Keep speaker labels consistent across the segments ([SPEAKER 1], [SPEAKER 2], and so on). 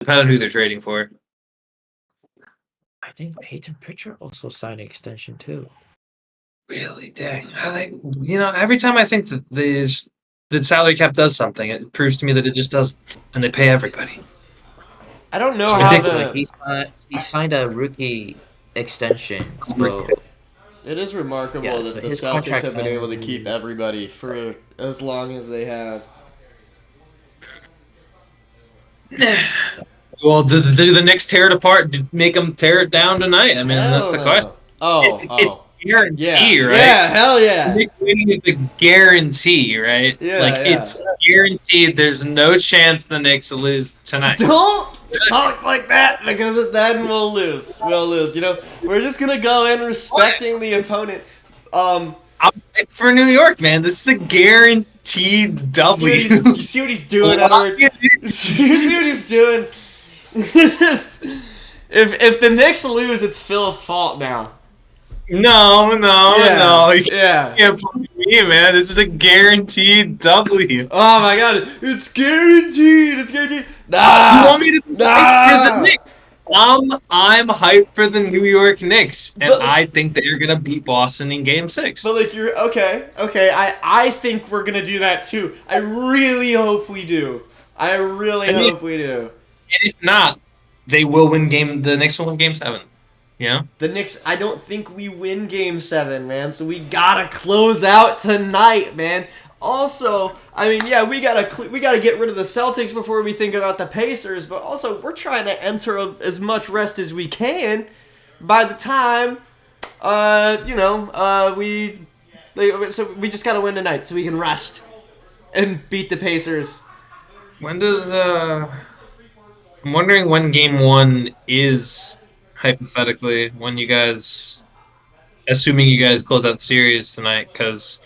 [SPEAKER 1] depending on who they're trading for.
[SPEAKER 2] I think Peyton Pritchard also signed an extension too.
[SPEAKER 1] Really, dang! How they? Every time I think that the salary cap does something, it proves to me that it just doesn't, and they pay everybody.
[SPEAKER 3] I don't know
[SPEAKER 1] It's
[SPEAKER 3] how
[SPEAKER 1] ridiculous.
[SPEAKER 2] He signed a rookie extension, so
[SPEAKER 3] It is remarkable
[SPEAKER 2] Yeah,
[SPEAKER 3] that
[SPEAKER 2] so
[SPEAKER 3] the
[SPEAKER 2] his
[SPEAKER 3] Celtics
[SPEAKER 2] contract
[SPEAKER 3] have been able to
[SPEAKER 2] ends-
[SPEAKER 3] keep everybody for as long as they have.
[SPEAKER 1] Well, do the Knicks tear it apart? Make them tear it down tonight? I mean, that's
[SPEAKER 3] Hell
[SPEAKER 1] the question.
[SPEAKER 3] no. Oh,
[SPEAKER 1] It's
[SPEAKER 3] oh. Yeah.
[SPEAKER 1] guarantee, right?
[SPEAKER 3] Yeah, hell yeah.
[SPEAKER 1] Knicks winning is a guarantee, right?
[SPEAKER 3] Yeah,
[SPEAKER 1] Like
[SPEAKER 3] yeah.
[SPEAKER 1] it's guaranteed. There's no chance the Knicks will lose tonight.
[SPEAKER 3] Don't talk like that because then we'll lose. We'll lose. We're just gonna go in respecting the opponent.
[SPEAKER 1] I'm hyped for New York, man. This is a guaranteed W.
[SPEAKER 3] You see what he's doing, Edward? You see what he's doing? If the Knicks lose, it's Phil's fault now.
[SPEAKER 1] No.
[SPEAKER 3] Yeah.
[SPEAKER 1] You can't blame me, man. This is a guaranteed W.
[SPEAKER 3] Oh my god, it's guaranteed. It's guaranteed.
[SPEAKER 1] You want me to be hyped for the Knicks? I'm hyped for the New York Knicks, and I think they're gonna beat Boston in Game 6.
[SPEAKER 3] But like you're okay. I think we're gonna do that too. I really hope we do. I really hope we do.
[SPEAKER 1] And if not, they will win the Knicks will win Game 7.
[SPEAKER 3] The Knicks, I don't think we win Game 7, man. So we gotta close out tonight, man. Also, I mean, yeah, we gotta get rid of the Celtics before we think about the Pacers. But also, we're trying to enter as much rest as we can. By the time, so we just gotta win tonight so we can rest and beat the Pacers.
[SPEAKER 1] When does I'm wondering when Game 1 is, hypothetically, when you guys, assuming you guys close out the series tonight, because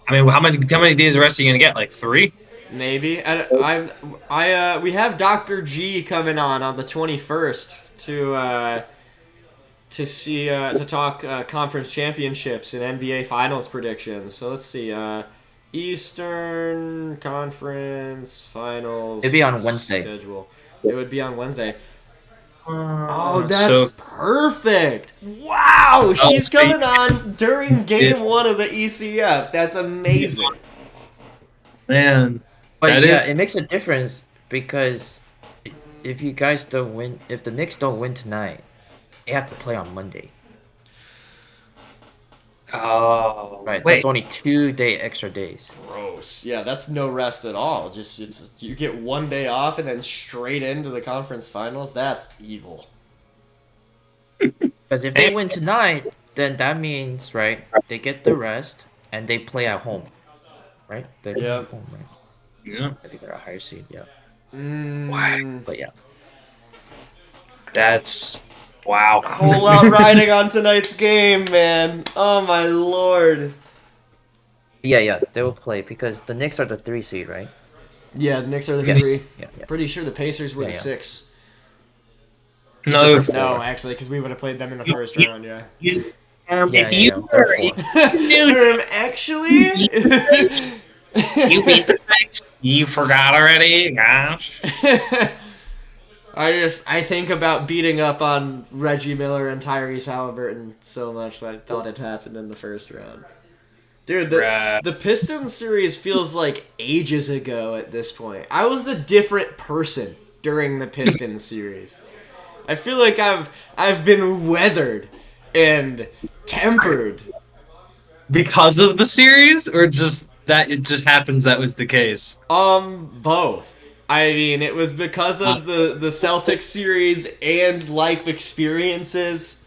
[SPEAKER 1] I mean, how many days of rest are you gonna get? Like 3?
[SPEAKER 3] Maybe. We have Dr. G coming on the 21st to talk conference championships and NBA Finals predictions. So let's see. Eastern Conference Finals.
[SPEAKER 2] It'd be on Wednesday.
[SPEAKER 3] Schedule. It would be on Wednesday. Oh, that's perfect! Wow, she's coming on during Game 1 of the ECF. That's amazing.
[SPEAKER 1] Man,
[SPEAKER 2] but it makes a difference because if you guys don't win, if the Knicks don't win tonight, they have to play on Monday.
[SPEAKER 1] Oh,
[SPEAKER 2] right.
[SPEAKER 1] Wait.
[SPEAKER 2] That's only 2 extra days.
[SPEAKER 3] Gross. Yeah, that's no rest at all. Just you get 1 day off and then straight into the conference finals. That's evil.
[SPEAKER 2] Because if they win tonight, then that means they get the rest and they play at home, right? They play at home, right?
[SPEAKER 1] Yeah.
[SPEAKER 2] I think they're a higher seed. Yeah.
[SPEAKER 3] But
[SPEAKER 2] yeah.
[SPEAKER 1] That's. Wow.
[SPEAKER 3] A whole lot riding on tonight's game, man. Oh, my lord.
[SPEAKER 2] Yeah, they will play because the Knicks are the 3 seed, right?
[SPEAKER 3] Yeah, the Knicks are the 3.
[SPEAKER 2] Yeah.
[SPEAKER 3] Pretty sure the Pacers were the 6.
[SPEAKER 1] No,
[SPEAKER 3] actually, because we would have played them in the first round, yeah. Actually?
[SPEAKER 1] You beat the Knicks. You forgot already? Gosh.
[SPEAKER 3] I think about beating up on Reggie Miller and Tyrese Halliburton so much that I thought it happened in the first round. Dude, the Pistons series feels like ages ago at this point. I was a different person during the Pistons series. I feel like I've been weathered and tempered.
[SPEAKER 1] Because of the series, or just that it just happens that was the case?
[SPEAKER 3] Both. I mean, it was because of the Celtics series and life experiences.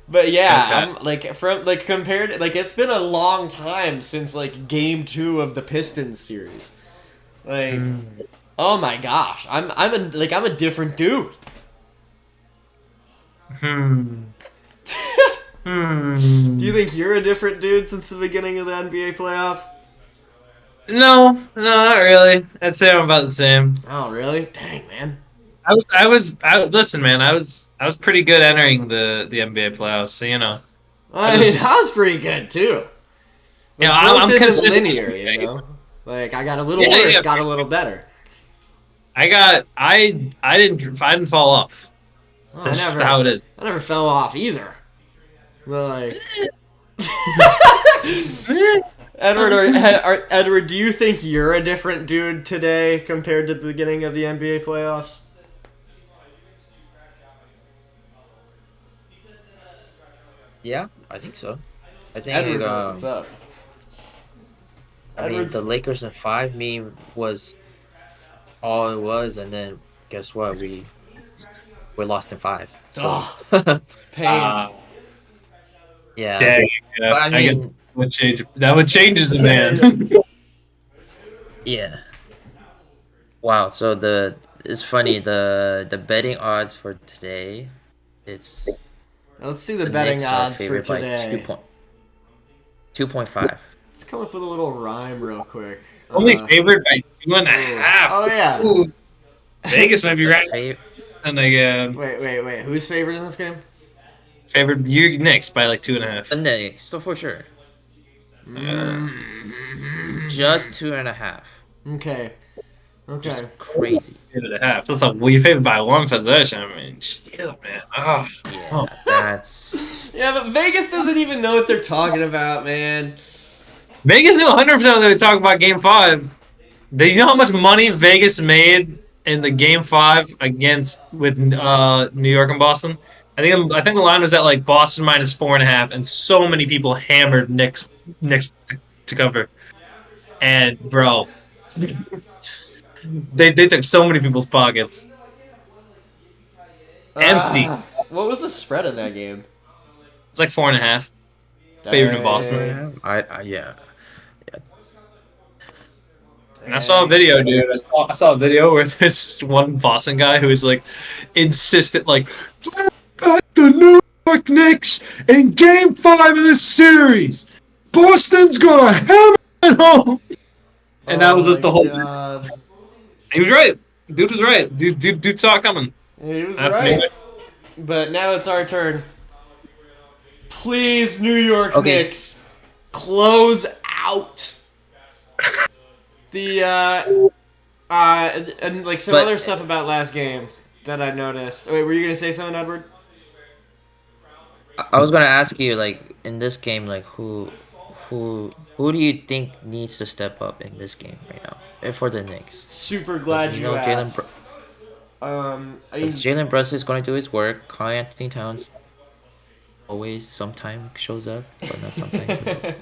[SPEAKER 3] But yeah,
[SPEAKER 1] Okay.
[SPEAKER 3] compared, it's been a long time since Game 2 of the Pistons series. Oh my gosh, I'm a different dude. Do you think you're a different dude since the beginning of the NBA playoff?
[SPEAKER 1] No, not really. I'd say I'm about the same.
[SPEAKER 3] Oh, really? Dang, man.
[SPEAKER 1] Listen, man. I was pretty good entering the NBA playoffs. So
[SPEAKER 3] I was pretty good too.
[SPEAKER 1] I'm consistent.
[SPEAKER 3] Linear, I got a little worse, got a little better.
[SPEAKER 1] I didn't fall off.
[SPEAKER 3] Well,
[SPEAKER 1] That's just how it is.
[SPEAKER 3] I never fell off either. But like, Edward, do you think you're a different dude today compared to the beginning of the NBA playoffs?
[SPEAKER 2] Yeah, I think so. I
[SPEAKER 3] Edward
[SPEAKER 2] think
[SPEAKER 3] knows what's up.
[SPEAKER 2] I mean the Lakers in 5 meme was all it was, and then guess what? We lost in 5. So
[SPEAKER 3] Pain.
[SPEAKER 2] yeah,
[SPEAKER 1] Dang, yeah,
[SPEAKER 2] but I
[SPEAKER 1] I get
[SPEAKER 2] mean
[SPEAKER 1] would change. That would change as a man.
[SPEAKER 2] yeah. Wow. So it's funny the betting odds for today. It's
[SPEAKER 3] Let's see the
[SPEAKER 2] the
[SPEAKER 3] betting
[SPEAKER 2] Knicks are
[SPEAKER 3] odds for
[SPEAKER 2] favored by
[SPEAKER 3] today.
[SPEAKER 2] 2.5.
[SPEAKER 3] Let's come up with a little rhyme real quick.
[SPEAKER 1] Only favored by 2.5.
[SPEAKER 3] Oh yeah.
[SPEAKER 1] Ooh, Vegas might be
[SPEAKER 2] The
[SPEAKER 1] right.
[SPEAKER 2] fav-
[SPEAKER 1] And again,
[SPEAKER 3] Wait. Who's favored in this game?
[SPEAKER 1] favored you Knicks by like 2.5.
[SPEAKER 2] the Knicks, so for sure,
[SPEAKER 1] Uh,
[SPEAKER 2] just 2.5.
[SPEAKER 3] Okay.
[SPEAKER 2] Just
[SPEAKER 3] Okay.
[SPEAKER 2] crazy.
[SPEAKER 1] 2.5. That's like, well, you favored by one possession. I mean, shit, man. Oh,
[SPEAKER 2] Yeah, that's
[SPEAKER 3] Yeah, but Vegas doesn't even know what they're talking about, man.
[SPEAKER 1] Vegas knew 100% when they talk about Game 5. You know how much money Vegas made in the Game 5 against with New York and Boston? I think the line was at like Boston minus 4.5, and so many people hammered Knicks to cover. And bro, they took so many people's pockets. Empty.
[SPEAKER 3] What was the spread in that game?
[SPEAKER 1] It's like 4.5. Favored in Boston.
[SPEAKER 2] 4.5. Yeah.
[SPEAKER 1] And I saw a video, dude. I saw a video where there's one Boston guy who is like insistent, like, "Got the New York Knicks in Game 5 of this series. Boston's gonna hammer it home." And that was just the whole.
[SPEAKER 3] God.
[SPEAKER 1] He was right. Dude was right. Dude saw it coming.
[SPEAKER 3] He was
[SPEAKER 1] After
[SPEAKER 3] right.
[SPEAKER 1] me.
[SPEAKER 3] But now it's our turn. Please, New York
[SPEAKER 2] Okay.
[SPEAKER 3] Knicks, close out the and like some
[SPEAKER 2] But-
[SPEAKER 3] other stuff about last game that I noticed. Wait, were you gonna say something, Edward?
[SPEAKER 2] I was gonna ask you, like, in this game, like, who do you think needs to step up in this game right now for the Knicks?
[SPEAKER 3] Super glad you asked.
[SPEAKER 2] Jalen Brunson is going to do his work. Karl Anthony Towns always sometime shows up, but not sometimes.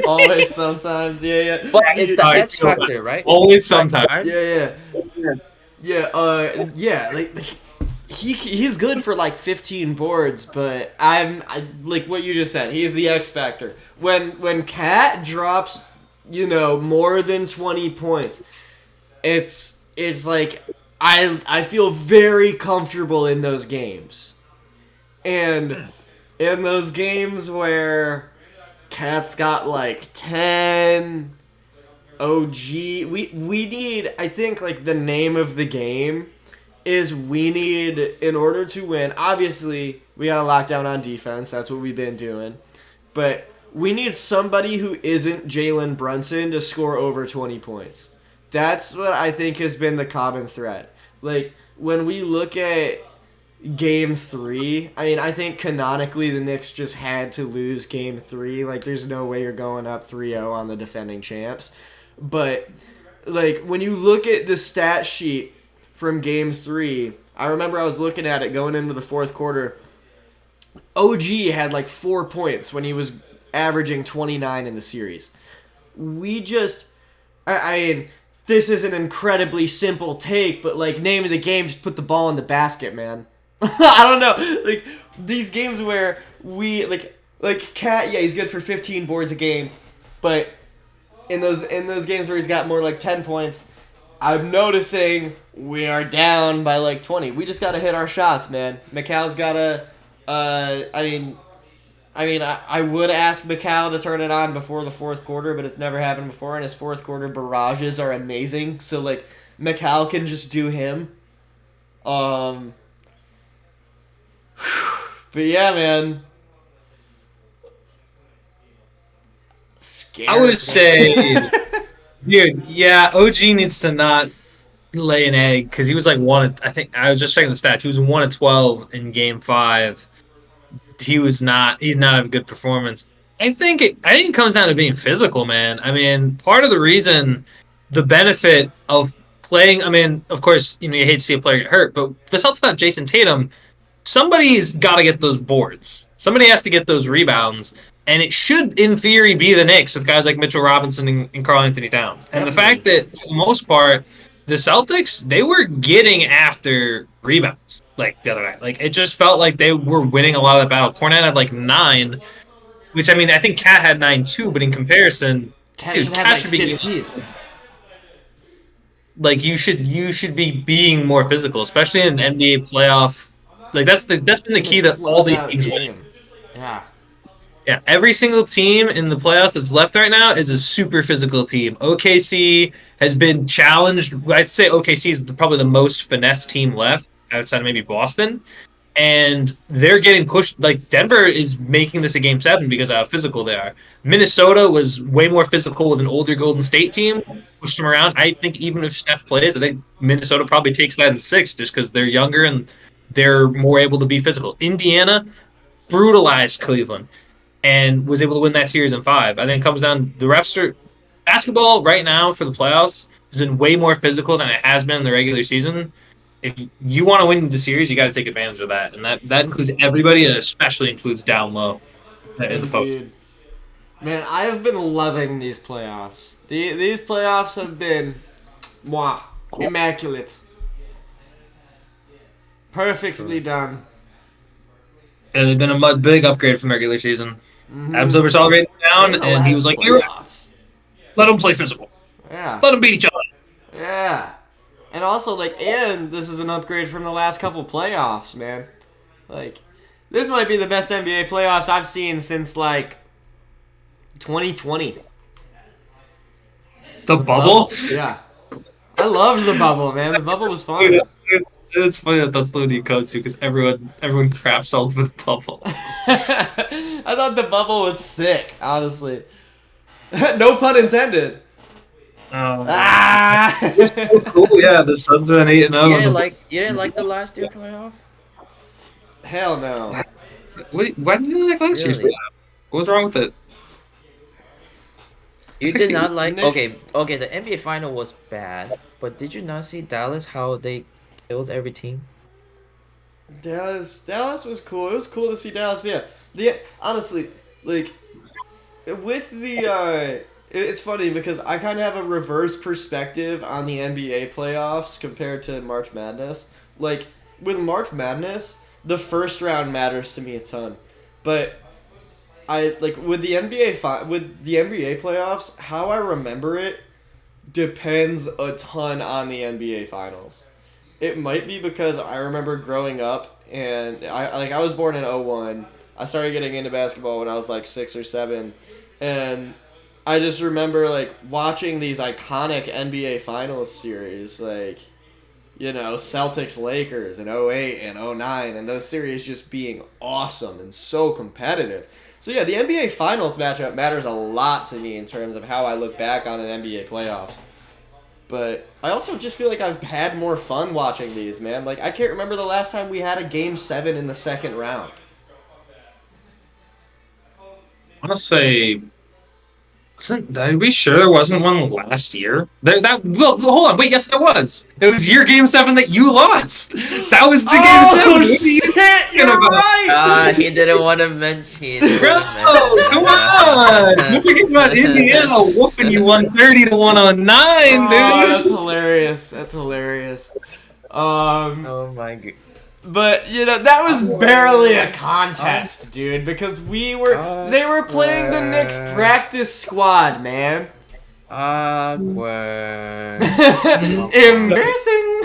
[SPEAKER 3] Always, sometimes, yeah.
[SPEAKER 2] But it's the
[SPEAKER 1] I
[SPEAKER 2] X
[SPEAKER 1] feel that.
[SPEAKER 2] factor, right?
[SPEAKER 1] Always sometimes.
[SPEAKER 3] Yeah. Like he's good for like 15 boards, but I like what you just said. He's the X factor. When Cat drops, more than 20 points, it's like I feel very comfortable in those games, and in those games where Cat's got like 10. OG, we need, I think, like, the name of the game is we need, in order to win, obviously we gotta lock down on defense. That's what we've been doing, but we need somebody who isn't Jalen Brunson to score over 20 points. That's what I think has been the common thread. Like, when we look at Game 3, I mean, I think canonically the Knicks just had to lose Game 3. Like, there's no way you're going up 3-0 on the defending champs. But, like, when you look at the stat sheet from Game 3, I remember I was looking at it going into the fourth quarter. OG had, like, 4 points when he was averaging 29 in the series. We just... I mean, this is an incredibly simple take, but, like, name of the game, just put the ball in the basket, man. I don't know. Like, these games where we... Like Cat, yeah, he's good for 15 boards a game, but... In those games where he's got more like 10 points, I'm noticing we are down by like 20. We just got to hit our shots, man. Macau's got to, I would ask Macau to turn it on before the fourth quarter, but it's never happened before, and his fourth quarter barrages are amazing. So, like, Macau can just do him. But yeah, man. Scary.
[SPEAKER 1] I would say, dude, yeah, OG needs to not lay an egg because he was like one. I think I was just checking the stats. He was 1 of 12 in Game 5. He was not. He did not have a good performance. I think it comes down to being physical, man. I mean, part of the reason, the benefit of playing. I mean, of course, you hate to see a player get hurt, but the Celtics without Jason Tatum, somebody's got to get those boards. Somebody has to get those rebounds. And it should, in theory, be the Knicks with guys like Mitchell Robinson and Karl Anthony Towns. And the fact that, for the most part, the Celtics, they were getting after rebounds like the other night. Like, it just felt like they were winning a lot of that battle. Kornet had like 9, which, I mean, I think Cat had 9 too, but in comparison,
[SPEAKER 3] Cat should have like 15.
[SPEAKER 1] Like, you should be being more physical, especially in an NBA playoff. Like, that's been the key to all these teams winning.
[SPEAKER 3] Yeah.
[SPEAKER 1] Yeah, every single team in the playoffs that's left right now is a super physical team. OKC has been challenged. I'd say OKC is probably the most finesse team left outside of maybe Boston. And they're getting pushed. Like, Denver is making this a game 7 because of how physical they are. Minnesota was way more physical with an older Golden State team, pushed them around. I think even if Steph plays, I think Minnesota probably takes that in 6 just because they're younger and they're more able to be physical. Indiana brutalized Cleveland and was able to win that series in 5. I think it comes down the refs are basketball right now for the playoffs has been way more physical than it has been in the regular season. If you want to win the series, you got to take advantage of that, and that includes everybody, and especially includes down low in the post.
[SPEAKER 3] Man, I have been loving these playoffs. These playoffs have been, immaculate, perfectly done.
[SPEAKER 1] And they've been a big upgrade from regular season. Adam Silver celebrated down, and he was like, let them play physical.
[SPEAKER 3] Yeah.
[SPEAKER 1] Let them beat each other.
[SPEAKER 3] Yeah. And also, and this is an upgrade from the last couple playoffs, man. This might be the best NBA playoffs I've seen since, 2020.
[SPEAKER 1] The bubble?
[SPEAKER 3] Yeah. I loved the bubble, man. The bubble was fun.
[SPEAKER 1] It's funny that that's the new code, too, because everyone craps all over the bubble.
[SPEAKER 3] I thought the bubble was sick, honestly. No pun intended.
[SPEAKER 1] It's so cool, yeah. The Suns been 8-0.
[SPEAKER 2] You didn't like the last year playoff?
[SPEAKER 3] Hell no.
[SPEAKER 1] Why didn't you like last year's playoff? What was wrong with it?
[SPEAKER 2] You did not like...
[SPEAKER 3] Knicks.
[SPEAKER 2] Okay, the NBA final was bad, but did you not see Dallas, how they killed every team?
[SPEAKER 3] Dallas was cool. It was cool to see Dallas. But yeah, honestly, with the... It's funny because I kind of have a reverse perspective on the NBA playoffs compared to March Madness. With March Madness, the first round matters to me a ton. But with the NBA playoffs, how I remember it depends a ton on the NBA finals. It might be because I remember growing up and I was born in 2001. I started getting into basketball when I was 6 or 7, and I just remember watching these iconic NBA Finals series, Celtics Lakers in 08 and 09, and those series just being awesome and so competitive. So yeah, the NBA Finals matchup matters a lot to me in terms of how I look back on an NBA playoffs. But I also just feel like I've had more fun watching these, man. I can't remember the last time we had a Game 7 in the second round.
[SPEAKER 1] I want to say... Are we sure there wasn't one last year? Hold on, wait, yes, there was. It was your Game 7 that you lost. That was the Game 7.
[SPEAKER 3] Shit, you're right.
[SPEAKER 2] He didn't want to mention.
[SPEAKER 1] Bro, come on. You're thinking about Indiana whooping you 130 to 109, dude.
[SPEAKER 3] That's hilarious.
[SPEAKER 2] Oh my god.
[SPEAKER 3] But that was barely a contest, dude, because they were playing the Knicks practice squad, man.
[SPEAKER 2] Awkward.
[SPEAKER 3] Embarrassing.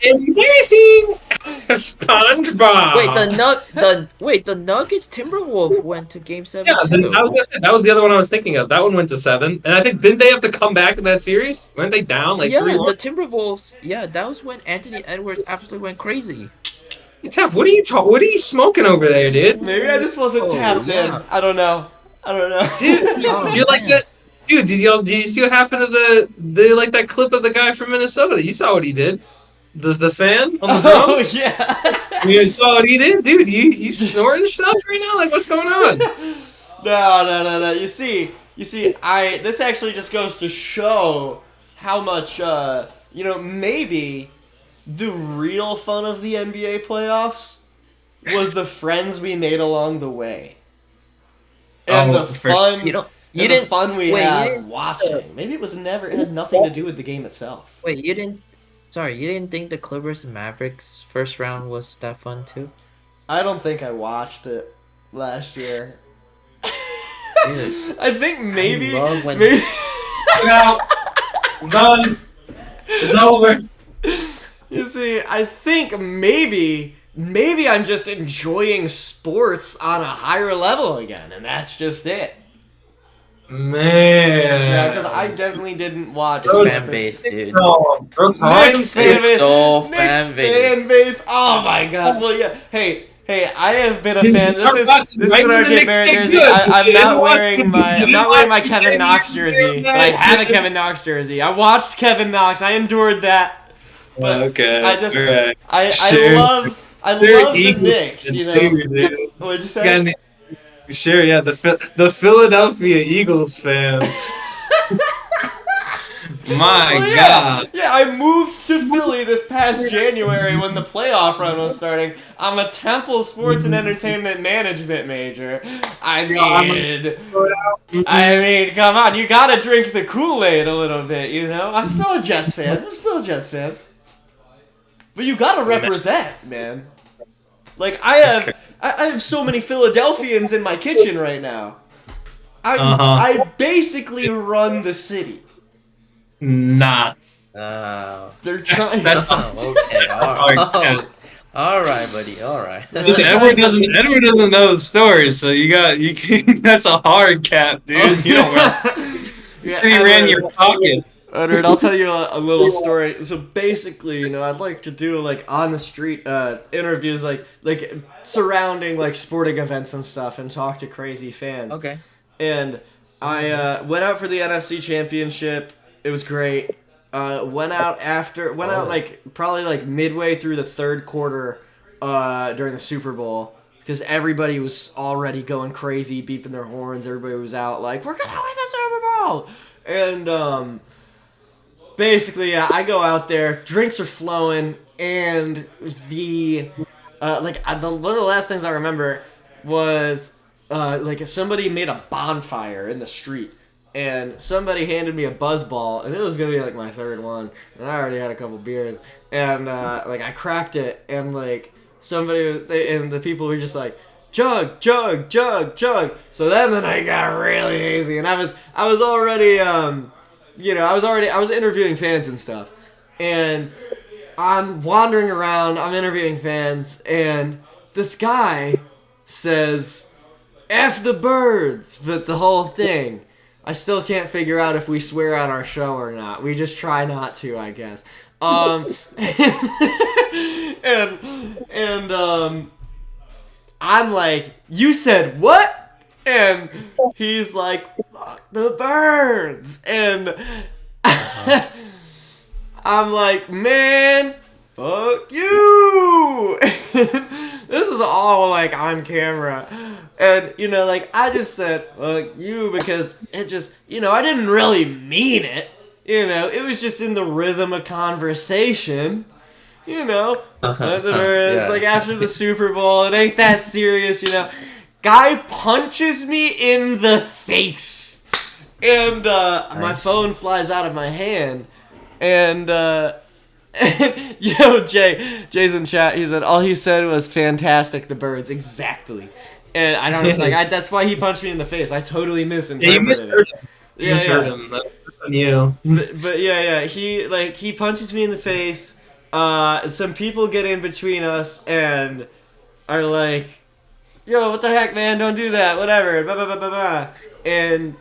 [SPEAKER 1] Embarrassing. SpongeBob.
[SPEAKER 2] The Nuggets Timberwolves went to Game 7
[SPEAKER 1] Yeah,
[SPEAKER 2] too.
[SPEAKER 1] that was the other one I was thinking of. That one went to 7, and I think didn't they have to come back in that series? Weren't they down 3-1?
[SPEAKER 2] The Timberwolves. Yeah, that was when Anthony Edwards absolutely went crazy.
[SPEAKER 1] Tev, what are you smoking over there, dude?
[SPEAKER 3] Maybe I just wasn't tapped in. I don't know.
[SPEAKER 1] Dude, you're like that. Dude, did you see what happened to the like that clip of the guy from Minnesota? You saw what he did. The fan on the
[SPEAKER 3] Oh
[SPEAKER 1] drum?
[SPEAKER 3] yeah.
[SPEAKER 1] You saw what he did, dude. You snorting stuff right now? Like what's going on?
[SPEAKER 3] No. You see, this actually just goes to show how much maybe the real fun of the NBA playoffs was the friends we made along the way. And
[SPEAKER 1] Oh,
[SPEAKER 3] the fun
[SPEAKER 2] You don't. You
[SPEAKER 3] and the
[SPEAKER 2] didn't.
[SPEAKER 3] fun we
[SPEAKER 2] Wait, you
[SPEAKER 3] had
[SPEAKER 2] didn't.
[SPEAKER 3] watching. Maybe it had nothing to do with the game itself.
[SPEAKER 2] Wait, you didn't. Sorry, you didn't think the Clippers and Mavericks first round was that fun too?
[SPEAKER 3] I don't think I watched it last year.
[SPEAKER 2] Dude,
[SPEAKER 3] I think maybe
[SPEAKER 2] I love when
[SPEAKER 3] maybe
[SPEAKER 1] Now, I'm done. It's over.
[SPEAKER 3] you see, I think maybe I'm just enjoying sports on a higher level again, and that's just it. Yeah, because I
[SPEAKER 1] Man.
[SPEAKER 3] definitely didn't watch
[SPEAKER 2] this
[SPEAKER 1] Bro,
[SPEAKER 2] fan base, dude.
[SPEAKER 1] No, bro,
[SPEAKER 3] Knicks
[SPEAKER 1] times,
[SPEAKER 3] fan base.
[SPEAKER 2] So
[SPEAKER 3] Knicks
[SPEAKER 2] fan
[SPEAKER 3] fan
[SPEAKER 2] base.
[SPEAKER 3] base. Oh my god. Well, yeah. Hey, I have been a fan. This is
[SPEAKER 1] Right
[SPEAKER 3] an
[SPEAKER 1] when the
[SPEAKER 3] RJ
[SPEAKER 1] Knicks
[SPEAKER 3] Barrett
[SPEAKER 1] get
[SPEAKER 3] jersey.
[SPEAKER 1] good,
[SPEAKER 3] I'm
[SPEAKER 1] but you
[SPEAKER 3] not
[SPEAKER 1] didn't watch
[SPEAKER 3] wearing
[SPEAKER 1] the-
[SPEAKER 3] my
[SPEAKER 1] you
[SPEAKER 3] I'm
[SPEAKER 1] didn't
[SPEAKER 3] not wearing my
[SPEAKER 1] watch the
[SPEAKER 3] Kevin
[SPEAKER 1] game
[SPEAKER 3] Knox
[SPEAKER 1] yesterday,
[SPEAKER 3] jersey, but I
[SPEAKER 1] man.
[SPEAKER 3] have a Kevin Knox jersey. I watched Kevin Knox. I endured that. But
[SPEAKER 1] Okay.
[SPEAKER 3] I just
[SPEAKER 1] alright.
[SPEAKER 3] I
[SPEAKER 1] Sure.
[SPEAKER 3] love
[SPEAKER 1] Sure,
[SPEAKER 3] the
[SPEAKER 1] Eagles
[SPEAKER 3] Knicks.
[SPEAKER 1] and
[SPEAKER 3] You know.
[SPEAKER 1] Tigers, dude.
[SPEAKER 3] What'd you say?
[SPEAKER 1] Got any- Sure, yeah, the Philadelphia Eagles fan. My
[SPEAKER 3] Well, yeah,
[SPEAKER 1] God.
[SPEAKER 3] yeah. I moved to Philly this past January when the playoff run was starting. I'm a Temple Sports and Entertainment Management major. I mean, come on, you gotta drink the Kool-Aid a little bit, you know. I'm still a Jets fan. But you gotta represent, man. Like I have so many Philadelphians in my kitchen right now. I basically run the city.
[SPEAKER 1] Nah.
[SPEAKER 3] They're trying.
[SPEAKER 1] That's
[SPEAKER 2] Okay,
[SPEAKER 1] hard.
[SPEAKER 2] all right, buddy, all right.
[SPEAKER 1] Listen, Edward doesn't know the story, so you can that's a hard cap, dude. You don't
[SPEAKER 3] Yeah,
[SPEAKER 1] he ran your pockets.
[SPEAKER 3] Edward, I'll tell you a little story. So basically, you know, I'd like to do like on the street interviews, like surrounding like sporting events and stuff, and talk to crazy fans.
[SPEAKER 2] Okay.
[SPEAKER 3] And I went out for the NFC Championship. It was great. Went out like probably like midway through the third quarter during the Super Bowl, because everybody was already going crazy, beeping their horns. Everybody was out like, we're gonna win the Super Bowl. And basically, yeah, I go out there, drinks are flowing, and one of the last things I remember was like somebody made a bonfire in the street. And somebody handed me a buzz ball, and it was gonna be like my third one, and I already had a couple beers, and like I cracked it, and like and the people were just like, chug, chug, chug, chug. So then the night got really hazy, and I was already I was interviewing fans and stuff, and I'm wandering around, I'm interviewing fans, and this guy says, "F the birds," but the whole thing. I still can't figure out if we swear on our show or not. We just try not to, I guess. I'm like, "You said what?" And he's like, "Fuck the birds." And I'm like, "Man, fuck you." This is all like on camera. And, you know, like, I just said, fuck you, because it just, you know, I didn't really mean it. You know, it was just in the rhythm of conversation. You know, it's like after the Super Bowl, it ain't that serious, you know. Guy punches me in the face. And my phone flies out of my hand. And, yo, Jay's in chat. He said, all he said was fantastic, the birds. Exactly. And I don't that's why he punched me in the face. I totally misinterpreted it.
[SPEAKER 1] You misheard him. That's on you.
[SPEAKER 3] But yeah, he punches me in the face. Some people get in between us and are like, "Yo, what the heck, man? Don't do that. Whatever." Blah blah blah blah blah. And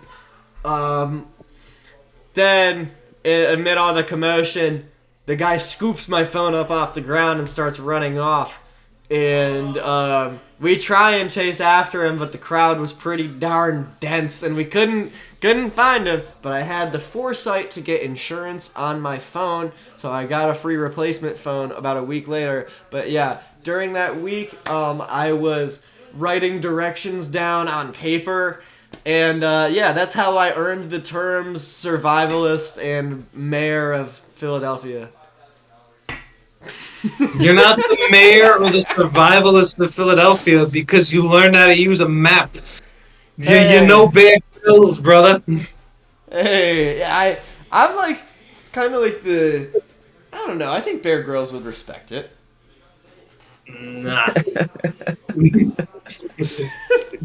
[SPEAKER 3] then amid all the commotion, the guy scoops my phone up off the ground and starts running off. And we try and chase after him, but the crowd was pretty darn dense, and we couldn't Couldn't find him, but I had the foresight to get insurance on my phone, so I got a free replacement phone about a week later. But yeah, during that week, I was writing directions down on paper, and yeah, that's how I earned the terms survivalist and mayor of Philadelphia.
[SPEAKER 1] You're not the mayor or the survivalist of Philadelphia because you learned how to use a map.
[SPEAKER 3] Hey.
[SPEAKER 1] You know Bear Grylls, brother.
[SPEAKER 3] Hey, I'm like, kind of like the, I don't know. I think Bear Grylls would respect it.
[SPEAKER 1] Nah.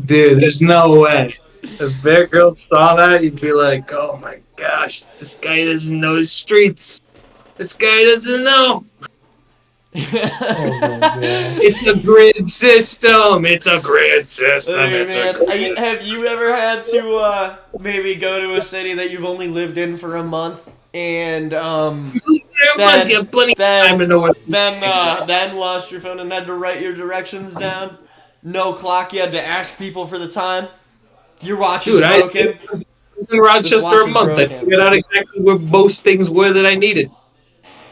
[SPEAKER 1] Dude, there's no way. If Bear Grylls saw that, you'd be like, oh my gosh, this guy doesn't know his streets. This guy doesn't know. It's a grid system. It's a grid system.
[SPEAKER 3] Hey, man, have you ever had to maybe go to a city that you've only lived in for a month and then lost your phone and had to write your directions down? No clock. You had to ask people for the time. Your watch is broken.
[SPEAKER 1] I was in Rochester a month. I figured out exactly where most things were that I needed.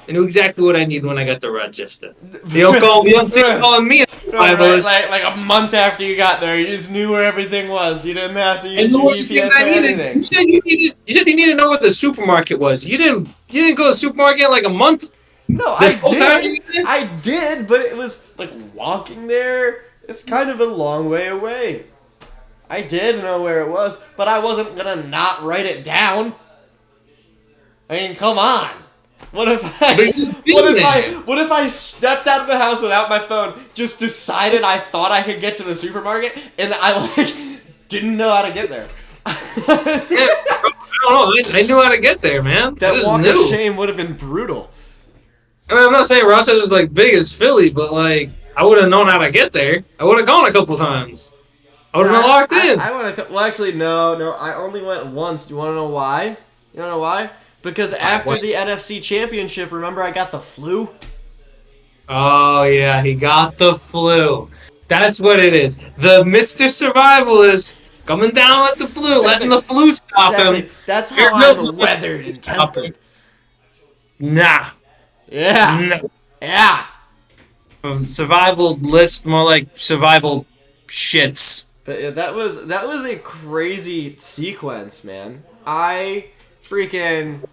[SPEAKER 1] I knew exactly what I needed when I got to Rochester. You don't calling me a survivalist.
[SPEAKER 3] Like a month after you got there, you just knew where everything was. You didn't have to use your GPS or anything.
[SPEAKER 1] You said you needed to know where the supermarket was. You didn't go to the supermarket in like a month?
[SPEAKER 3] No, I did, but it was like walking there. It's kind of a long way away. I did know where it was, but I wasn't gonna not write it down. I mean, come on. What if I stepped out of the house without my phone, just decided I thought I could get to the supermarket, and I like didn't know how to get there?
[SPEAKER 1] I don't know. I knew how to get there, man.
[SPEAKER 3] That walk of shame would have been brutal.
[SPEAKER 1] I mean, I'm not saying Rochester's like big as Philly, but like I would have known how to get there. I would have gone a couple times. I would have been locked in.
[SPEAKER 3] I went well, actually, no. I only went once. Do you want to know why? You want to know why? Because after the NFC Championship, remember I got the flu?
[SPEAKER 1] Oh, yeah, he got the flu. That's what it is. The Mr. Survivalist coming down with the flu, letting the flu stop him.
[SPEAKER 3] That's how I'm weathered and tempered.
[SPEAKER 1] Nah.
[SPEAKER 3] Yeah.
[SPEAKER 1] No.
[SPEAKER 3] Yeah.
[SPEAKER 1] Survival list, more like survival shits.
[SPEAKER 3] But yeah, that was a crazy sequence, man. I freaking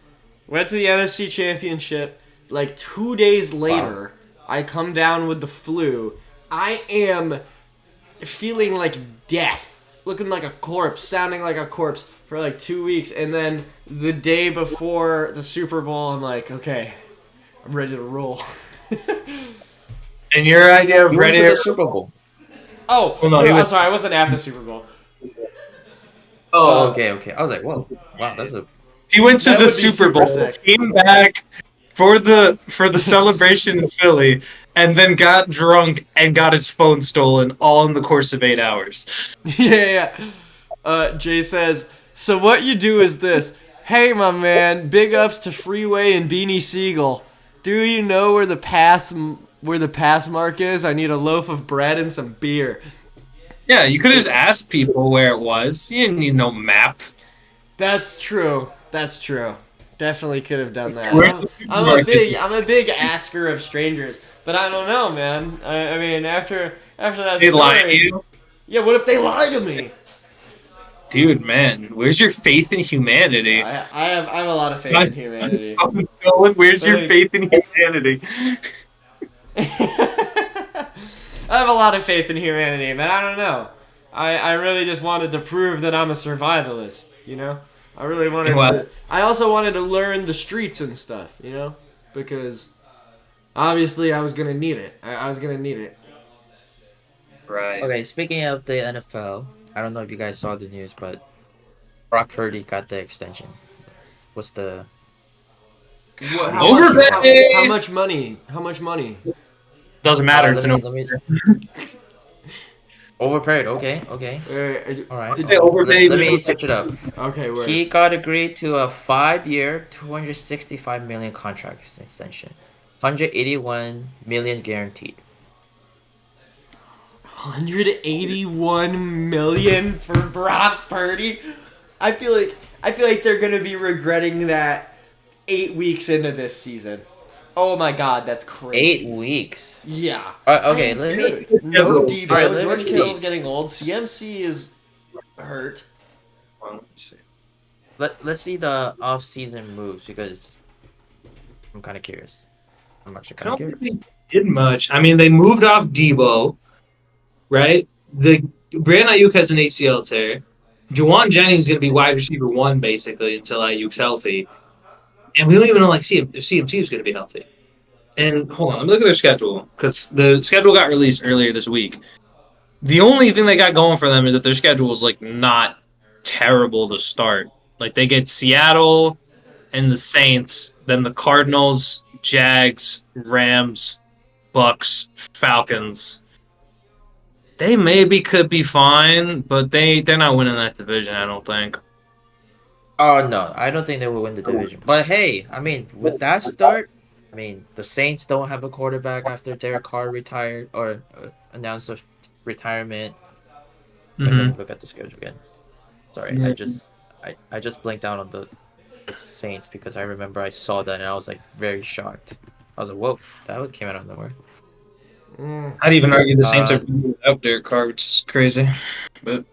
[SPEAKER 3] went to the NFC Championship. Like 2 days later, I come down with the flu. I am feeling like death, looking like a corpse, sounding like a corpse for like 2 weeks. And then the day before the Super Bowl, I'm like, okay, I'm ready to roll.
[SPEAKER 1] And your idea of ready
[SPEAKER 2] to the Super Bowl?
[SPEAKER 3] Oh, well, no, I'm sorry, I wasn't at the Super Bowl.
[SPEAKER 2] Oh, okay. I was like, whoa, wow, that's a.
[SPEAKER 1] He went to the Super Bowl, came back for the celebration in Philly, and then got drunk and got his phone stolen all in the course of 8 hours.
[SPEAKER 3] Yeah. Jay says, so what you do is this. Hey, my man, big ups to Freeway and Beanie Siegel. Do you know where the path mark is? I need a loaf of bread and some beer.
[SPEAKER 1] Yeah, you could have just asked people where it was. You didn't need no map.
[SPEAKER 3] That's true. Definitely could have done that. I'm a big asker of strangers, but I don't know, man. I mean, after that
[SPEAKER 1] they
[SPEAKER 3] story,
[SPEAKER 1] lie to you.
[SPEAKER 3] Yeah, what if they lie to me?
[SPEAKER 1] Dude, man, where's your faith in humanity?
[SPEAKER 3] I have a lot of faith in humanity.
[SPEAKER 1] Where's your faith in humanity?
[SPEAKER 3] I have a lot of faith in humanity, but I don't know. I really just wanted to prove that I'm a survivalist, you know? I really wanted to. I also wanted to learn the streets and stuff, you know? Because obviously I was going to need it. I was going to need it.
[SPEAKER 1] Right.
[SPEAKER 2] Okay, speaking of the NFL, I don't know if you guys saw the news, but Brock Purdy got the extension. What's the...
[SPEAKER 3] How much money? How much money?
[SPEAKER 1] Doesn't matter. It's
[SPEAKER 2] overpaid. Okay. All right. Let me search it up.
[SPEAKER 3] Okay. Where?
[SPEAKER 2] He got agreed to a 5-year, $265 million contract extension, $181 million guaranteed.
[SPEAKER 3] 181 million for Brock Purdy. I feel like I feel like they're gonna be regretting that 8 weeks into this season. Oh my god, that's crazy.
[SPEAKER 2] 8 weeks.
[SPEAKER 3] Yeah.
[SPEAKER 2] Okay, let me.
[SPEAKER 3] Dude, no
[SPEAKER 1] Schedule.
[SPEAKER 2] All right,
[SPEAKER 3] Debo.
[SPEAKER 2] let
[SPEAKER 3] George
[SPEAKER 2] me
[SPEAKER 3] Kittle's
[SPEAKER 2] see.
[SPEAKER 3] getting old. CMC is hurt.
[SPEAKER 1] Let me see.
[SPEAKER 2] Let's see the off-season moves because I'm kind of curious. I'm actually
[SPEAKER 1] I
[SPEAKER 2] kind of
[SPEAKER 1] don't think
[SPEAKER 2] curious.
[SPEAKER 1] they did much. I mean, they moved off Debo, right? The Brandon Ayuk has an ACL tear. Juwan Jennings is going to be wide receiver one basically until Ayuk's healthy, and we don't even know like if CMC is going to be healthy. And hold on, let me look at their schedule because the schedule got released earlier this week. The only thing they got going for them is that their schedule is like not terrible to start. Like they get Seattle and the Saints, then the Cardinals, Jags, Rams, Bucks, Falcons. They maybe could be fine, but they're not winning that division. I don't think.
[SPEAKER 2] Oh no, I don't think they will win the division. But hey, I mean, with that start, I mean, the Saints don't have a quarterback after Derek Carr retired or announced a retirement. Wait, let me
[SPEAKER 1] Mm-hmm.
[SPEAKER 2] look at the schedule again. Sorry,
[SPEAKER 1] Yeah.
[SPEAKER 2] I just blanked out on the Saints because I remember I saw that and I was like very shocked. I was like, whoa, that came out of nowhere.
[SPEAKER 3] Mm.
[SPEAKER 1] I'd even argue the Saints are
[SPEAKER 2] Uh,
[SPEAKER 1] up there, Carr, which is crazy. But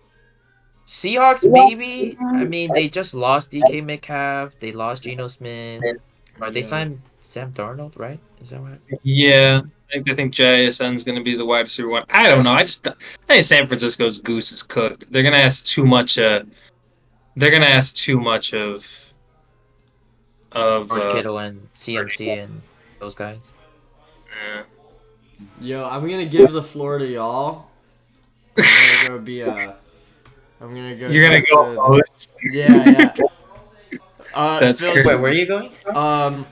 [SPEAKER 2] Seahawks, maybe. I mean, they just lost DK Metcalf. They lost Geno Smith. Right, they
[SPEAKER 3] Yeah.
[SPEAKER 2] signed Sam Darnold, right? Is that right?
[SPEAKER 1] yeah, I think JSN's going to be the wide receiver one. I don't know. I think San Francisco's goose is cooked. They're going to ask too much. They're going to ask too much of.
[SPEAKER 2] George Kittle and CMC and those guys.
[SPEAKER 1] Yeah.
[SPEAKER 3] Yo, I'm gonna give the floor to y'all. I'm gonna go be a. I'm gonna go.
[SPEAKER 1] You're gonna
[SPEAKER 3] talk
[SPEAKER 1] go
[SPEAKER 3] to
[SPEAKER 1] host.
[SPEAKER 3] yeah, yeah.
[SPEAKER 1] That's
[SPEAKER 3] Phil,
[SPEAKER 1] crazy.
[SPEAKER 2] Wait, where are you going?
[SPEAKER 3] um,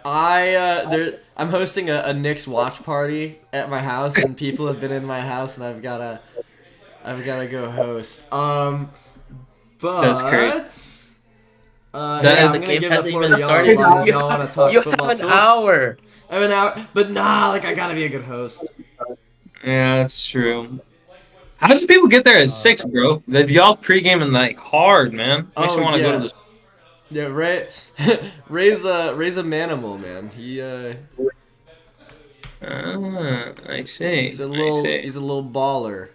[SPEAKER 3] I'm hosting a Knicks watch party at my house, and people have been in my house, and I've gotta go host.
[SPEAKER 1] That's crazy.
[SPEAKER 3] But
[SPEAKER 1] That
[SPEAKER 3] yeah,
[SPEAKER 1] is
[SPEAKER 3] I'm
[SPEAKER 2] The
[SPEAKER 3] gonna
[SPEAKER 2] game
[SPEAKER 3] give the
[SPEAKER 2] hasn't
[SPEAKER 3] floor
[SPEAKER 2] even
[SPEAKER 3] to y'all as
[SPEAKER 2] started.
[SPEAKER 3] long as y'all want to talk
[SPEAKER 2] You
[SPEAKER 3] football.
[SPEAKER 2] have an
[SPEAKER 3] Phil,
[SPEAKER 2] hour.
[SPEAKER 3] I have an hour, but nah, like I gotta be a good host.
[SPEAKER 1] Yeah, that's true. How did people get there at 6, bro? Y'all pre-gaming like hard, man. Makes
[SPEAKER 3] Oh
[SPEAKER 1] me want to go to
[SPEAKER 3] yeah,
[SPEAKER 1] this.
[SPEAKER 3] yeah. Ray's a manimal, man.
[SPEAKER 1] I see. I see.
[SPEAKER 3] He's a little baller.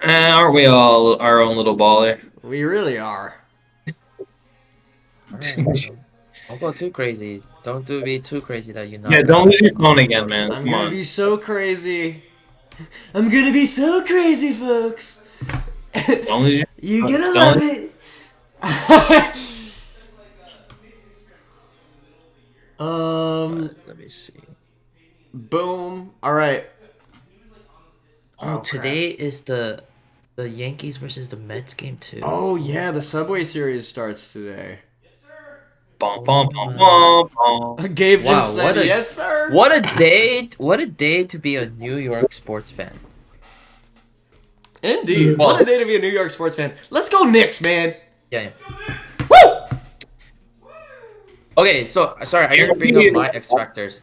[SPEAKER 1] Aren't we all our own little baller?
[SPEAKER 3] We really are.
[SPEAKER 2] All right, don't go too crazy. Don't be too crazy that you
[SPEAKER 1] Yeah,
[SPEAKER 2] knock
[SPEAKER 1] don't
[SPEAKER 2] out.
[SPEAKER 1] lose your phone again, man.
[SPEAKER 3] I'm
[SPEAKER 1] Come
[SPEAKER 3] gonna
[SPEAKER 1] on.
[SPEAKER 3] be so crazy. I'm gonna be so crazy, folks.
[SPEAKER 1] Don't lose
[SPEAKER 3] You're
[SPEAKER 1] your
[SPEAKER 3] gonna
[SPEAKER 1] don't
[SPEAKER 3] love it.
[SPEAKER 2] Let me see.
[SPEAKER 3] Boom. All right.
[SPEAKER 2] Oh,
[SPEAKER 3] crap.
[SPEAKER 2] today is the Yankees versus the Mets game too.
[SPEAKER 3] Oh yeah, the Subway Series starts today.
[SPEAKER 1] bum, bum, bum, bum, bum.
[SPEAKER 3] Gabe
[SPEAKER 2] Wow,
[SPEAKER 3] just said, "Yes, sir."
[SPEAKER 2] what a day! What a day to be a New York sports fan.
[SPEAKER 3] Indeed.
[SPEAKER 1] Well-
[SPEAKER 3] What a day to be a New York sports fan. Let's go Knicks, man.
[SPEAKER 2] Yeah.
[SPEAKER 3] Woo!
[SPEAKER 2] Okay, so sorry, I didn't bring up my X factors.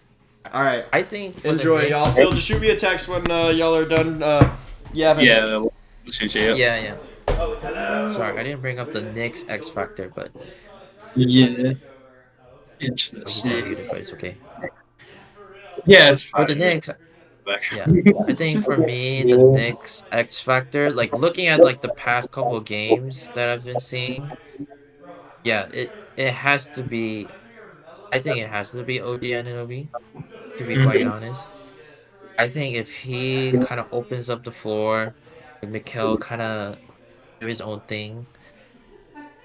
[SPEAKER 3] All right.
[SPEAKER 2] I think for
[SPEAKER 3] Enjoy,
[SPEAKER 2] the
[SPEAKER 3] y'all.
[SPEAKER 2] Knicks,
[SPEAKER 3] Phil, just shoot me a text when y'all are done. Yeah.
[SPEAKER 1] Yeah, we'll shoot you.
[SPEAKER 2] Yeah. Sorry, I didn't bring up the Knicks X factor, but
[SPEAKER 1] Yeah.
[SPEAKER 2] he's not
[SPEAKER 1] Interesting.
[SPEAKER 2] muted, but it's okay.
[SPEAKER 1] Yeah, it's
[SPEAKER 2] For
[SPEAKER 1] fine.
[SPEAKER 2] the Knicks,
[SPEAKER 1] Back.
[SPEAKER 2] yeah, I think for me the Knicks X factor, like looking at like the past couple of games that I've been seeing, yeah, it has to be. I think it has to be OG Anunoby, to be quite
[SPEAKER 1] Mhm.
[SPEAKER 2] honest. I think if he kind of opens up the floor, and Mikal kind of do his own thing,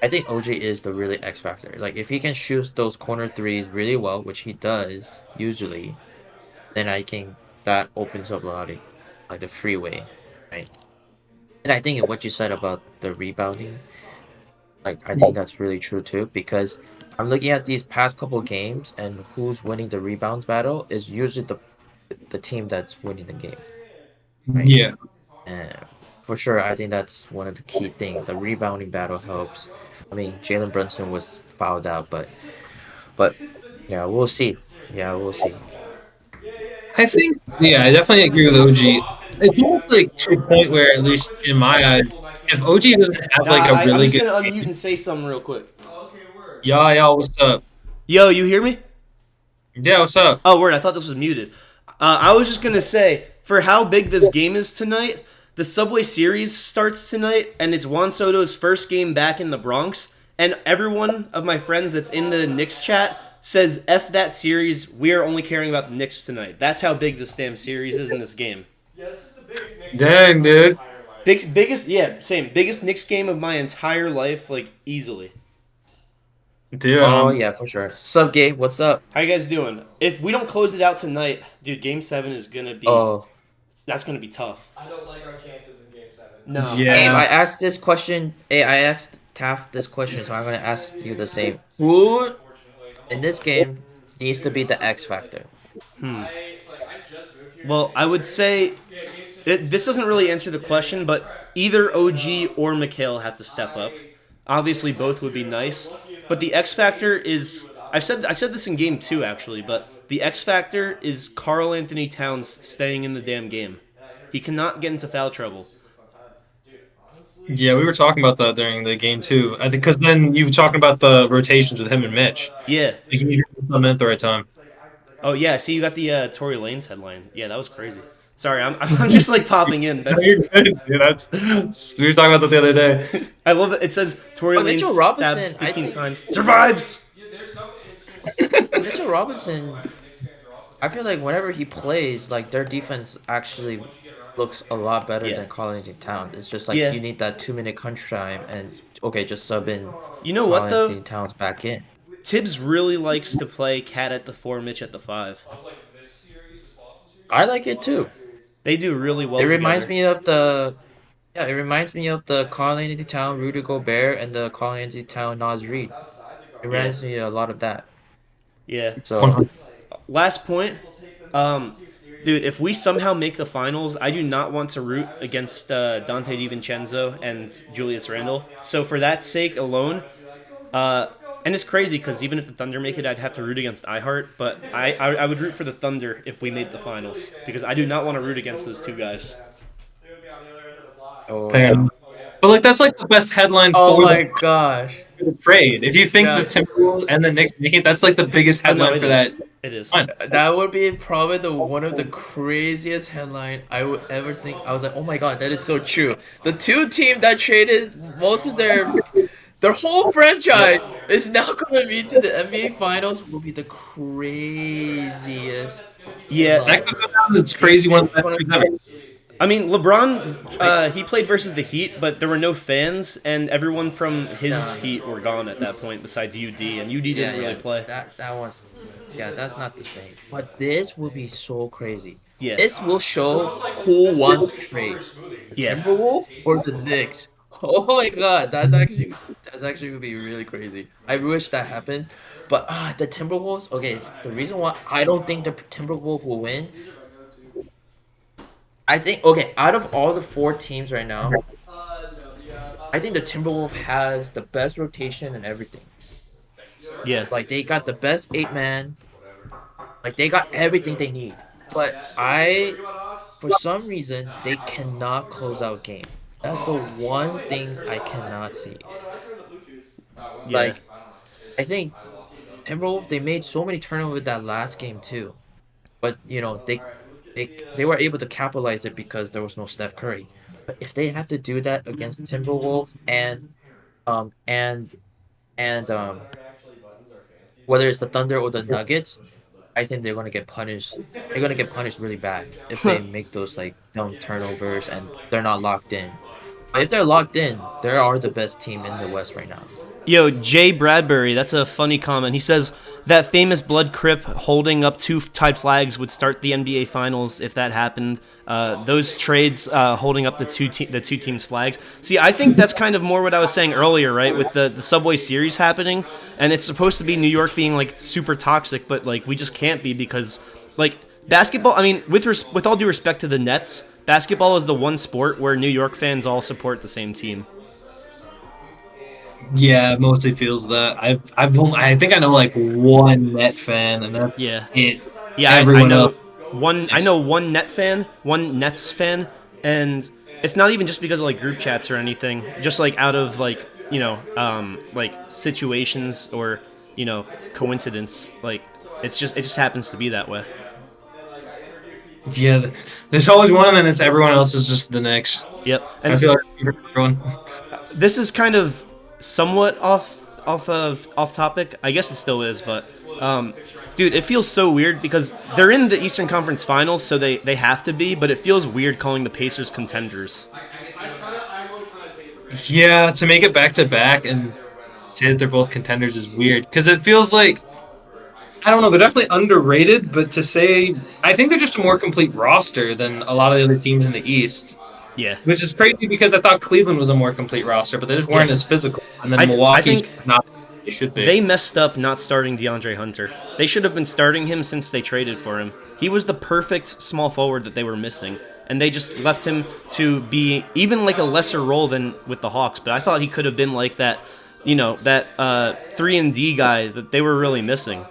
[SPEAKER 2] I think OJ is the really X factor. Like if he can shoot those corner threes really well, which he does usually, then I think that opens up a lot of like the freeway, right? And I think what you said about the rebounding, like I think that's really true too, because I'm looking at these past couple games and who's winning the rebounds battle is usually the team that's winning the game, right?
[SPEAKER 1] Yeah.
[SPEAKER 2] And for sure, I think that's one of the key things. The rebounding battle helps. I mean, Jalen Brunson was fouled out, but yeah, we'll see. Yeah, we'll see.
[SPEAKER 1] I think, yeah, I definitely agree with OG. It's almost like to a point where, at least in my eyes, if OG doesn't have like a
[SPEAKER 4] I'm
[SPEAKER 1] really
[SPEAKER 4] just
[SPEAKER 1] good
[SPEAKER 4] gonna unmute
[SPEAKER 1] game,
[SPEAKER 4] and say something real quick.
[SPEAKER 1] yeah, what's up?
[SPEAKER 4] Yo, you hear me?
[SPEAKER 1] Yeah, what's up?
[SPEAKER 4] Oh, word, I thought this was muted. I was just gonna say, for how big this game is tonight, the Subway Series starts tonight, and it's Juan Soto's first game back in the Bronx. And every one of my friends that's in the Knicks chat says, "F that series. We are only caring about the Knicks tonight." That's how big this damn series is in this game.
[SPEAKER 1] Dang, dude.
[SPEAKER 4] Biggest, yeah, same. Biggest Knicks game of my entire life, like easily.
[SPEAKER 1] Dude,
[SPEAKER 2] Oh yeah, for sure. Sup, Gabe? What's up?
[SPEAKER 4] How you guys doing? If we don't close it out tonight, dude, Game 7 is gonna be.
[SPEAKER 2] Oh,
[SPEAKER 4] That's gonna be tough.
[SPEAKER 3] I don't like our chances in Game 7.
[SPEAKER 4] No.
[SPEAKER 2] Gabe,
[SPEAKER 1] yeah.
[SPEAKER 2] I asked this question. Hey, I asked Taft this question, so I'm gonna ask you the same. Who in this game needs to be the X factor?
[SPEAKER 4] Well, I would say this doesn't really answer the question, but either OG or Mikhail have to step up. Obviously, both would be nice, but the X factor is. I said this in Game 2 actually, but the X factor is Karl Anthony Towns staying in the damn game. He cannot get into foul trouble.
[SPEAKER 1] Yeah, we were talking about that during the game too. I think because then you were talking about the rotations with him and Mitch.
[SPEAKER 4] Yeah.
[SPEAKER 1] Like, you need to come in at the right time.
[SPEAKER 4] Oh yeah. See, you got the Tory Lanez headline. Yeah, that was crazy. Sorry, I'm just like popping in. That's
[SPEAKER 1] You're good, dude. That's we were talking about that the other day.
[SPEAKER 4] I love it. It says Tory Lanez
[SPEAKER 2] Mitchell
[SPEAKER 4] stabbed
[SPEAKER 2] Robinson,
[SPEAKER 4] 15 times. Survives.
[SPEAKER 2] Mitchell Robinson, I feel like whenever he plays, like their defense actually looks a lot better
[SPEAKER 4] Yeah.
[SPEAKER 2] than Karl Anthony Towns. It's just like
[SPEAKER 4] Yeah.
[SPEAKER 2] you need that 2 minute crunch time, and okay, just sub in
[SPEAKER 4] You know
[SPEAKER 2] Karl
[SPEAKER 4] what
[SPEAKER 2] Anthony
[SPEAKER 4] though?
[SPEAKER 2] Towns back in.
[SPEAKER 4] Tibbs really likes to play Cat at the 4, Mitch at the 5.
[SPEAKER 2] I like it too.
[SPEAKER 4] They do really well
[SPEAKER 2] It reminds
[SPEAKER 4] together.
[SPEAKER 2] me of the it reminds me of the Karl Anthony Towns Rudy Gobert and the Karl Anthony Towns Nas Reed. It reminds me a lot of that.
[SPEAKER 4] Yeah.
[SPEAKER 2] So
[SPEAKER 4] Last point. Dude, if we somehow make the finals, I do not want to root against Dante DiVincenzo and Julius Randle. So for that sake alone, and it's crazy because even if the Thunder make it, I'd have to root against iHeart. But I would root for the Thunder if we made the finals because I do not want to root against those two guys.
[SPEAKER 2] oh,
[SPEAKER 1] Fair
[SPEAKER 2] yeah.
[SPEAKER 1] enough. But like that's like the best headline
[SPEAKER 2] Oh
[SPEAKER 1] for
[SPEAKER 2] my gosh.
[SPEAKER 1] the trade. If you think
[SPEAKER 2] Yeah.
[SPEAKER 1] the Timberwolves and the Knicks make it, that's like the biggest
[SPEAKER 4] Oh, no,
[SPEAKER 1] headline
[SPEAKER 4] it
[SPEAKER 1] for
[SPEAKER 4] is.
[SPEAKER 1] that.
[SPEAKER 4] It is.
[SPEAKER 1] Fine.
[SPEAKER 2] That would be probably the one of the craziest headline I would ever think. I was like, oh my god, that is so true. The two team that traded most of their whole franchise is now gonna be to the NBA Finals will be the craziest.
[SPEAKER 4] Yeah.
[SPEAKER 1] That could go down to this crazy one.
[SPEAKER 4] I mean, LeBron, he played versus the Heat, but there were no fans, and everyone from his Heat were gone at that point besides UD, and UD didn't really play.
[SPEAKER 2] That was, yeah, that's not the same. But this will be so crazy.
[SPEAKER 4] Yeah.
[SPEAKER 2] This will show who wants to trade,
[SPEAKER 4] Yeah.
[SPEAKER 2] Timberwolf or the Knicks. Oh my god, that's actually would be really crazy. I wish that happened, but the Timberwolves. Okay, the reason why I don't think the Timberwolves will win. I think out of all the 4 teams right now, I think the Timberwolves has the best rotation and everything.
[SPEAKER 4] Yeah.
[SPEAKER 2] Like they got the best 8 man. Like they got everything they need. But for some reason, they cannot close out game. That's the one thing I cannot see.
[SPEAKER 4] Yeah.
[SPEAKER 2] Like, I think Timberwolves they made so many turnovers that last game too, but they were able to capitalize it because there was no Steph Curry. But if they have to do that against Timberwolves um and whether it's the Thunder or the Nuggets, I think they're gonna get punished. They're gonna get punished really bad if they make those like dumb turnovers and they're not locked in. But if they're locked in, they are the best team in the West right now.
[SPEAKER 4] Yo, Jay Bradbury, that's a funny comment. He says that famous blood crip holding up 2 tied flags would start the NBA Finals if that happened. Those trades holding up the two teams' flags. See, I think that's kind of more what I was saying earlier, right? With the Subway Series happening, and it's supposed to be New York being like super toxic, but like we just can't be because like basketball. I mean, with all due respect to the Nets, basketball is the one sport where New York fans all support the same team.
[SPEAKER 1] Yeah, it mostly feels that. I think I know like one Net fan, and that's
[SPEAKER 4] Yeah.
[SPEAKER 1] it.
[SPEAKER 4] Yeah, I
[SPEAKER 1] Everyone
[SPEAKER 4] know
[SPEAKER 1] else.
[SPEAKER 4] one. I know one Nets fan, and it's not even just because of like group chats or anything. Just like out of like like situations or coincidence. Like it just happens to be that way.
[SPEAKER 1] Yeah, there's always one, and it's everyone else is just the Knicks.
[SPEAKER 4] Yep.
[SPEAKER 1] I
[SPEAKER 4] And
[SPEAKER 1] feel like everyone.
[SPEAKER 4] this is kind of somewhat off topic. I guess it still is, but dude, it feels so weird because they're in the Eastern Conference Finals, so they have to be. But it feels weird calling the Pacers contenders.
[SPEAKER 1] Yeah, to make it back to back and say that they're both contenders is weird because it feels like I don't know. They're definitely underrated, but to say I think they're just a more complete roster than a lot of the other teams in the East,
[SPEAKER 4] Yeah,
[SPEAKER 1] which is crazy because I thought Cleveland was a more complete roster, but they just weren't
[SPEAKER 4] yeah.
[SPEAKER 1] as physical. And then
[SPEAKER 4] I
[SPEAKER 1] Milwaukee's
[SPEAKER 4] think
[SPEAKER 1] not they should be.
[SPEAKER 4] they messed up not starting DeAndre Hunter. They should have been starting him since they traded for him. He was the perfect small forward that they were missing, and they just left him to be even like a lesser role than with the Hawks. But I thought he could have been like that, that 3 and D guy that they were really missing.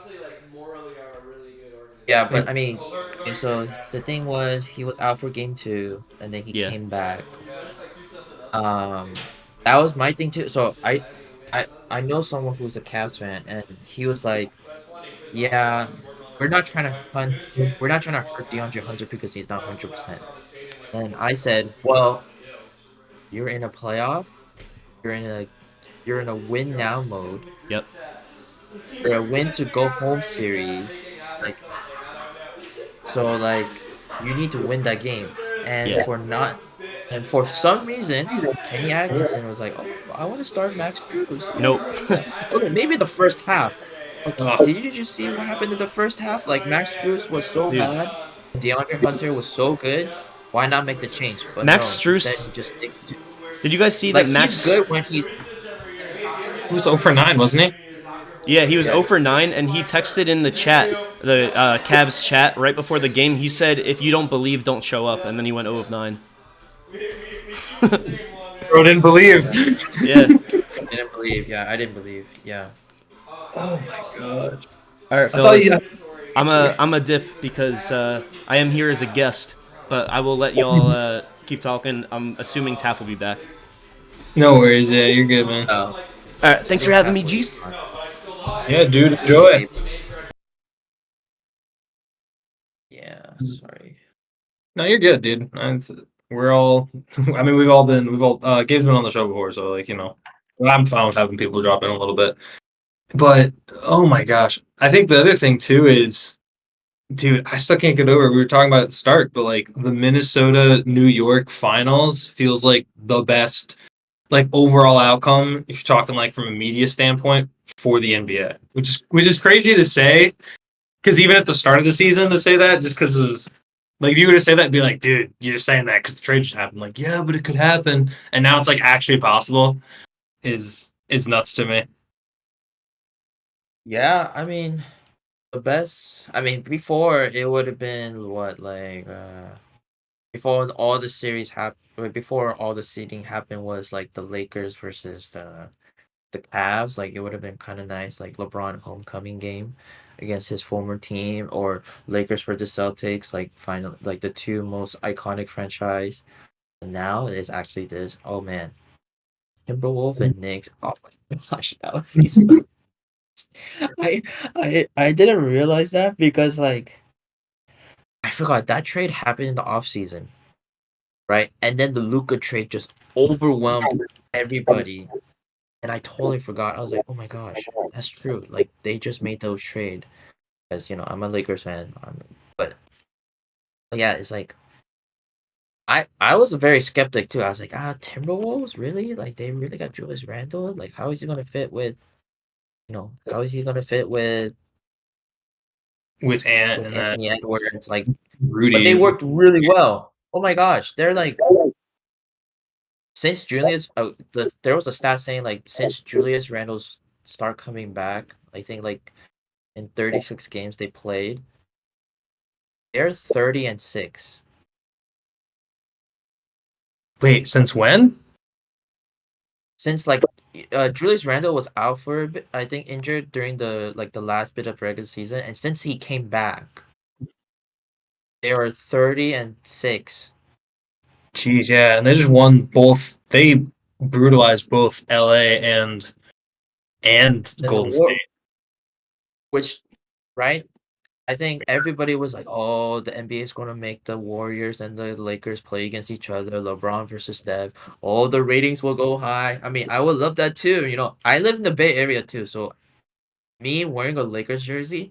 [SPEAKER 2] Yeah, but
[SPEAKER 1] Like,
[SPEAKER 2] I mean, okay, so the thing was he was out for game 2, and then he
[SPEAKER 4] Yeah,
[SPEAKER 2] came back. Um, that was my thing too. So I know someone who's a Cavs fan, and he was like, "Yeah, we're not trying to hurt DeAndre Hunter because he's not 100%." And I said, "Well, you're in a playoff. You're in a you're in a win now mode.
[SPEAKER 4] yep,
[SPEAKER 2] You're a win to go home series. Like so, like you need to win that game. And
[SPEAKER 4] yeah,
[SPEAKER 2] for some reason, Kenny Atkinson was like, "Oh, I want to start Max Drews."
[SPEAKER 4] nope,
[SPEAKER 2] Okay, maybe the first half. Okay,
[SPEAKER 1] oh,
[SPEAKER 2] did you just see what happened in the first half? Like Max Drews was so
[SPEAKER 4] dude.
[SPEAKER 2] bad, DeAndre Hunter was so good. Why not make the change? But
[SPEAKER 4] Max
[SPEAKER 2] no, instead
[SPEAKER 4] Struess.
[SPEAKER 2] he just sticks to
[SPEAKER 4] Did you guys see that
[SPEAKER 2] like he's
[SPEAKER 4] Max?
[SPEAKER 2] good when he's
[SPEAKER 1] he was 0 for 9, wasn't he?
[SPEAKER 4] Yeah, he was
[SPEAKER 2] yeah.
[SPEAKER 4] 0 for 9, and he texted in the chat, the Cavs chat, right before the game. He said, "If you don't believe, don't show up," and then he went 0 of 9.
[SPEAKER 1] Bro didn't believe.
[SPEAKER 2] Yeah.
[SPEAKER 4] Yeah.
[SPEAKER 2] I didn't believe. Yeah, I didn't believe. Yeah.
[SPEAKER 1] Oh my god.
[SPEAKER 4] All right,
[SPEAKER 1] I thought
[SPEAKER 4] fellas.
[SPEAKER 1] you.
[SPEAKER 4] I'm a dip because I am here as a guest, but I will let y'all keep talking. I'm assuming Taff will be back.
[SPEAKER 1] No worries. Yeah, you're good, man.
[SPEAKER 2] Oh,
[SPEAKER 4] All right, thanks for having me, G's.
[SPEAKER 1] Yeah, dude, enjoy.
[SPEAKER 2] yeah. Sorry.
[SPEAKER 1] No, you're good, dude. We're all. I mean, we've all been. We've all. Gabe's been on the show before, so like I'm fine with having people drop in a little bit. But oh my gosh, I think the other thing too is, dude, I still can't get over. We were talking about it at the start, but like the Minnesota New York finals feels like the best like overall outcome if you're talking like from a media standpoint for the NBA, which is crazy to say because even at the start of the season to say that just because of like if you were to say that, and be like, dude, you're just saying that because the trade just happened. Like, yeah, but it could happen, and now it's like actually possible. Is nuts to me.
[SPEAKER 2] Yeah, I mean the best. I mean before it would have been what like before all the series happened. Before all the seeding happened was like the Lakers versus the Cavs. Like it would have been kind of nice, like LeBron homecoming game against his former team, or Lakers for the Celtics, like final, like the two most iconic franchise. And now it's actually this. Oh man, Timberwolves and Knicks. Oh my gosh, that would be so. I I didn't realize that because like I forgot that trade happened in the off season, right? And then the Luca trade just overwhelmed everybody. And I totally forgot. I was like, "Oh my gosh, that's true." Like they just made those trade. As you know, I'm a Lakers fan. But yeah, it's like I was very skeptic too. I was like, Timberwolves really? Like they really got Julius Randle? Like how is he gonna fit with how is he gonna fit
[SPEAKER 1] With Ant
[SPEAKER 2] with
[SPEAKER 1] and that
[SPEAKER 2] Anthony Edwards? Like, but they
[SPEAKER 1] Rudy.
[SPEAKER 2] worked really well. Oh my gosh, they're like since Julius. There was a stat saying like since Julius Randle's start coming back, I think like in 36 games they played, they're 30-6.
[SPEAKER 1] Wait, since when?
[SPEAKER 2] Since like Julius Randle was out for a bit, I think injured during the last bit of regular season, and since he came back, they were 30-6.
[SPEAKER 1] Jeez, yeah, and they just won both. They brutalized both LA and
[SPEAKER 2] Then the
[SPEAKER 1] Golden State.
[SPEAKER 2] war, which right? I think everybody was like, "Oh, the NBA is going to make the Warriors and the Lakers play against each other, LeBron versus Steph. Oh, the ratings will go high." I mean, I would love that too. I live in the Bay Area too, so me wearing a Lakers jersey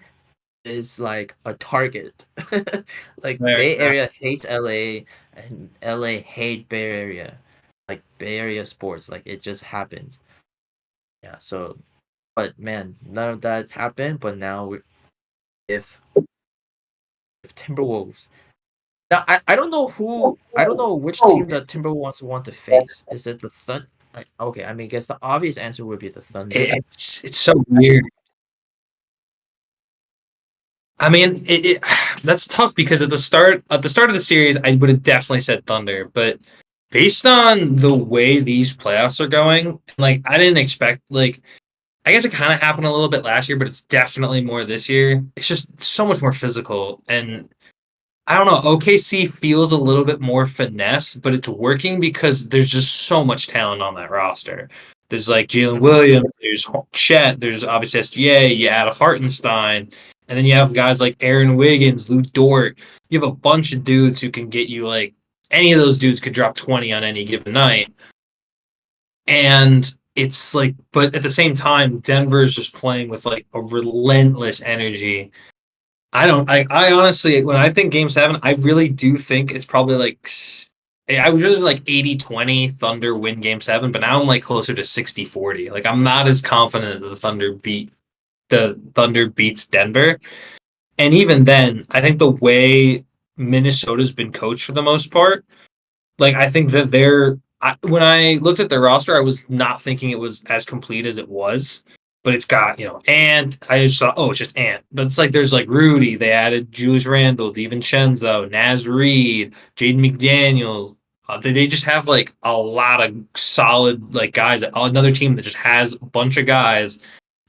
[SPEAKER 2] is like a target. Like
[SPEAKER 1] There,
[SPEAKER 2] Bay Area hates LA and LA hate Bay Area. Like Bay Area sports, like it just happens. Yeah, so but man, none of that happened, but now if if Timberwolves. Now I don't know I don't know which team the Timberwolves want to face. Is it the Thunder? Okay, I mean, I guess the obvious answer would be the Thunder.
[SPEAKER 1] it's so weird. I mean, that's tough because at the start of the series, I would have definitely said Thunder, but based on the way these playoffs are going, like I didn't expect like I guess it kind of happened a little bit last year, but it's definitely more this year. It's just so much more physical, and I don't know. OKC feels a little bit more finesse, but it's working because there's just so much talent on that roster. There's like Jalen
[SPEAKER 2] Mhm.
[SPEAKER 1] Williams, there's Chet, there's obviously SGA, you add Hartenstein, and then you have guys like Aaron Wiggins, Lou Dort. You have a bunch of dudes who can get you like any of those dudes could drop 20 on any given night. And it's like, but at the same time, Denver is just playing with like a relentless energy. I honestly, when I think game seven, I really do think it's probably like, I was really like 80-20 Thunder win game seven, but now I'm like closer to 60-40. Like, I'm not as confident that the Thunder beats Denver. And even then, I think the way Minnesota's been coached for the most part, like I think that when I looked at their roster, I was not thinking it was as complete as it was. But it's got, Ant. I just thought, oh, it's just Ant. But it's like there's like Rudy. They added Julius Randle, DiVincenzo, Naz Reid, Jaden McDaniels. They just have like a lot of solid like guys. Another team that just has a bunch of guys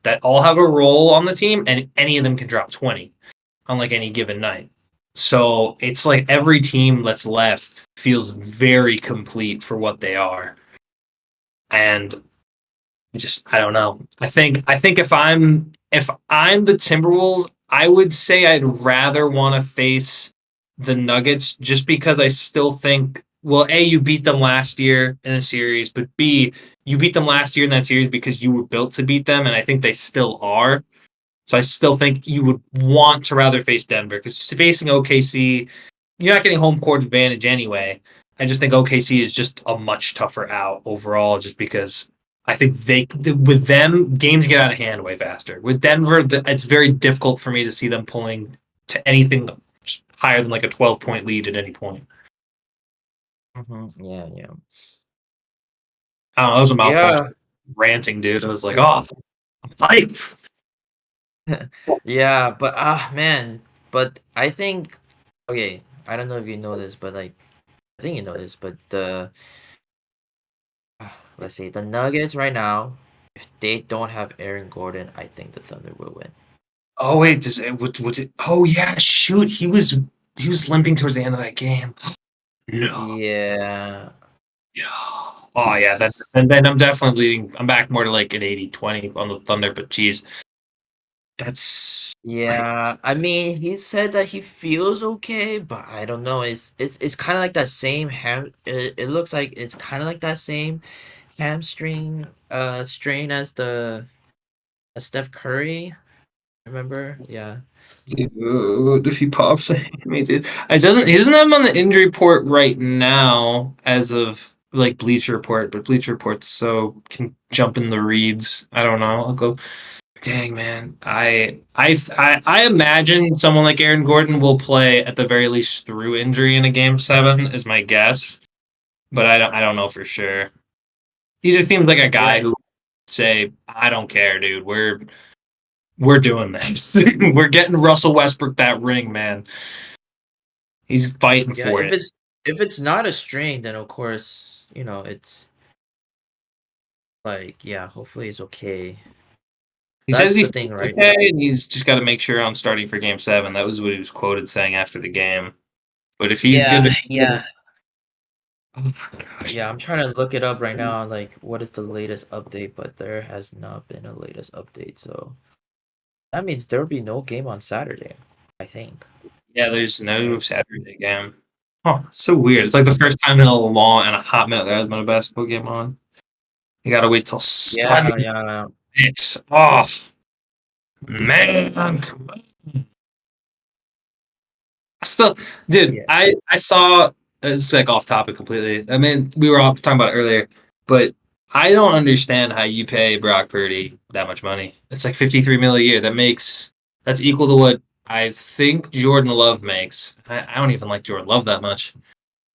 [SPEAKER 1] that all have a role on the team, and any of them can drop 20 on like any given night. So it's like every team that's left feels very complete for what they are. And I don't know. I think if I'm the Timberwolves, I would say I'd rather want to face the Nuggets just because I still think well, A, you beat them last year in the series, but B, you beat them last year in that series because you were built to beat them, and I think they still are. So I still think you would want to rather face Denver because facing OKC, you're not getting home court advantage anyway. I just think OKC is just a much tougher out overall, just because I think with them games get out of hand way faster. With Denver, it's very difficult for me to see them pulling to anything higher than like a 12-point lead at any point.
[SPEAKER 2] Yeah, yeah.
[SPEAKER 1] I don't know. That was a mouthful
[SPEAKER 2] Yeah.
[SPEAKER 1] ranting, dude. I was like, oh, I'm hyped.
[SPEAKER 2] Yeah, but man, but I think okay, I don't know if you know this, but like I think you know this, but let's see, the Nuggets right now, if they don't have Aaron Gordon, I think the Thunder will win.
[SPEAKER 1] Oh wait, what's it? Oh yeah, shoot, he was limping towards the end of that game. No.
[SPEAKER 2] Yeah.
[SPEAKER 1] Yeah. Oh yeah, then I'm definitely bleeding. I'm back more to like an 80-20 on the Thunder, but geez, that's
[SPEAKER 2] Yeah, I mean, he said that he feels okay, but I don't know. It's kind of like that same it looks like it's kind of like that same hamstring strain as the as Steph Curry. Remember? Yeah.
[SPEAKER 1] dude, if he pops, I mean, dude, he doesn't have him on the injury report right now as of like Bleacher Report, but Bleacher Report's so can jump in the reads. I don't know. I'll go. Dang man, I imagine someone like Aaron Gordon will play at the very least through injury in a game seven is my guess, but I don't know for sure. He just seems like a guy
[SPEAKER 2] Yeah.
[SPEAKER 1] who would say I don't care, dude. We're doing this. We're getting Russell Westbrook that ring, man. He's fighting
[SPEAKER 2] Yeah,
[SPEAKER 1] for it.
[SPEAKER 2] if it's not a strain, then of course, it's like yeah, hopefully it's okay.
[SPEAKER 1] He says
[SPEAKER 2] That's
[SPEAKER 1] he
[SPEAKER 2] the
[SPEAKER 1] feels
[SPEAKER 2] thing, right?
[SPEAKER 1] okay, and he's just got to make sure on starting for game seven. That was what he was quoted saying after the game. But if he's good
[SPEAKER 2] Yeah,
[SPEAKER 1] to go,
[SPEAKER 2] yeah.
[SPEAKER 1] Oh, gosh.
[SPEAKER 2] Yeah, I'm trying to look it up right now. Like, what is the latest update? But there has not been a latest update. So that means there will be no game on Saturday, I think.
[SPEAKER 1] Yeah, there's no
[SPEAKER 2] Right?
[SPEAKER 1] Saturday game. Oh, it's so weird. It's like the first time in a hot minute there has been a basketball game on. You gotta wait till
[SPEAKER 2] Yeah,
[SPEAKER 1] Sunday.
[SPEAKER 2] yeah.
[SPEAKER 1] Oh man, come on. Still, dude,
[SPEAKER 2] Yeah.
[SPEAKER 1] I saw it's like off topic completely. I mean, we were all talking about it earlier, but I don't understand how you pay Brock Purdy that much money. It's like 53 mil a year. That's equal to what I think Jordan Love makes. I don't even like Jordan Love that much,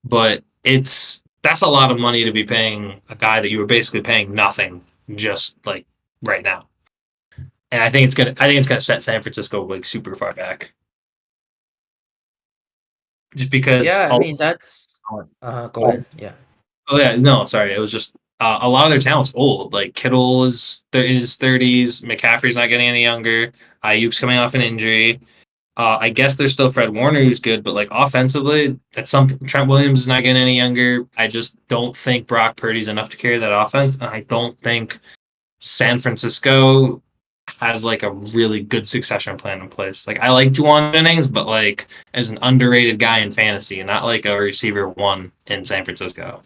[SPEAKER 1] but that's a lot of money to be paying a guy that you were basically paying nothing just like right now. And I think it's gonna set San Francisco like super far back. Just because
[SPEAKER 2] Yeah, I mean that's go ahead. Yeah.
[SPEAKER 1] oh yeah, no, sorry. It was just a lot of their talent's old. Like Kittle is in his 30s. McCaffrey's not getting any younger. Ayuk's coming off an injury. I guess there's still Fred Warner who's good, but like offensively, Trent Williams is not getting any younger. I just don't think Brock Purdy's enough to carry that offense, and I don't think San Francisco has like a really good succession plan in place. Like I like Juwan Jennings, but like as an underrated guy in fantasy, not like a receiver one in San Francisco.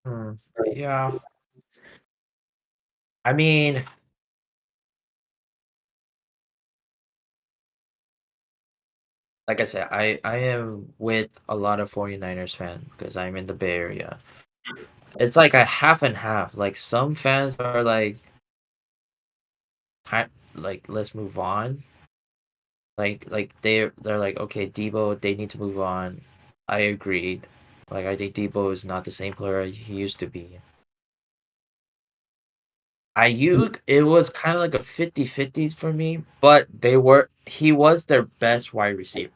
[SPEAKER 2] Hmm. Yeah. I mean, like I said, I am with a lot of 49ers fan because I'm in the Bay Area. It's like a half and half. Like some fans are like let's move on. Like they're like, okay, Debo, they need to move on. I agreed. Like I think Debo is not the same player he used to be. Ayuk, it was kind of like a 50-50 for me, but he was their best wide receiver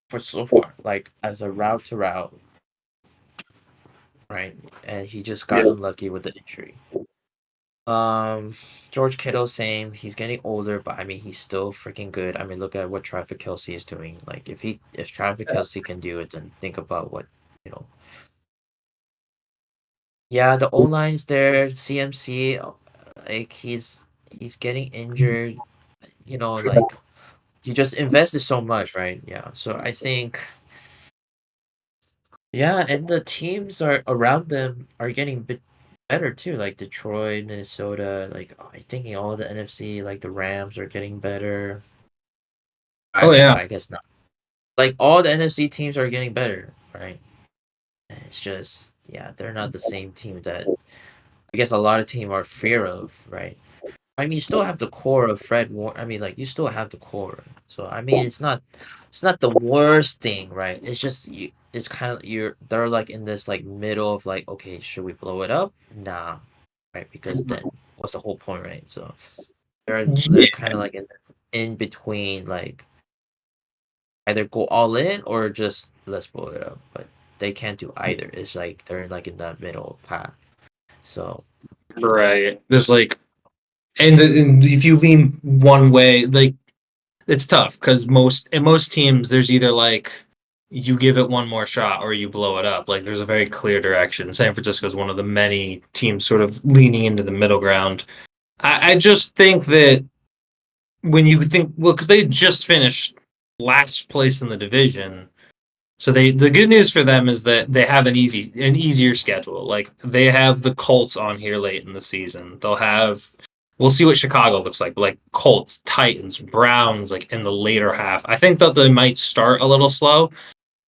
[SPEAKER 2] for so far, like as a route to route, right? And he just got unlucky with the injury. Um, George Kittle, same. He's getting older, but I mean, he's still freaking good. I mean, look at what Travis Kelsey is doing. Like, if Travis Kelsey can do it, then think about what you know. Yeah, the O line's there. CMC, like he's getting injured. Like you just invested so much, right? Yeah. So I think, yeah, and the teams are around them are getting bit better too, like Detroit, Minnesota. Like I thinking all the NFC, like the Rams are getting better.
[SPEAKER 1] Oh yeah,
[SPEAKER 2] I guess not. Like all the NFC teams are getting better, right? And it's just yeah, they're not the same team that I guess a lot of team are fear of, right? I mean, you still have the core of Fred Warner. I mean, like you still have the core. So I mean, it's not the worst thing, right? It's just you. It's kind of they're like in this like middle of like, okay, should we blow it up? Nah, right? Because then what's the whole point, right? So they're
[SPEAKER 1] yeah,
[SPEAKER 2] kind of like in between, like either go all in or just let's blow it up. But they can't do either. It's like they're like in that middle path. So
[SPEAKER 1] right. There's like, and if you lean one way, like it's tough because most teams there's either like you give it one more shot or you blow it up. Like there's a very clear direction. San Francisco is one of the many teams sort of leaning into the middle ground. I just think that when you think well, because they just finished last place in the division. So the good news for them is that they have an easier schedule. Like they have the Colts on here late in the season. We'll see what Chicago looks like. But like Colts, Titans, Browns, like in the later half. I think that they might start a little slow,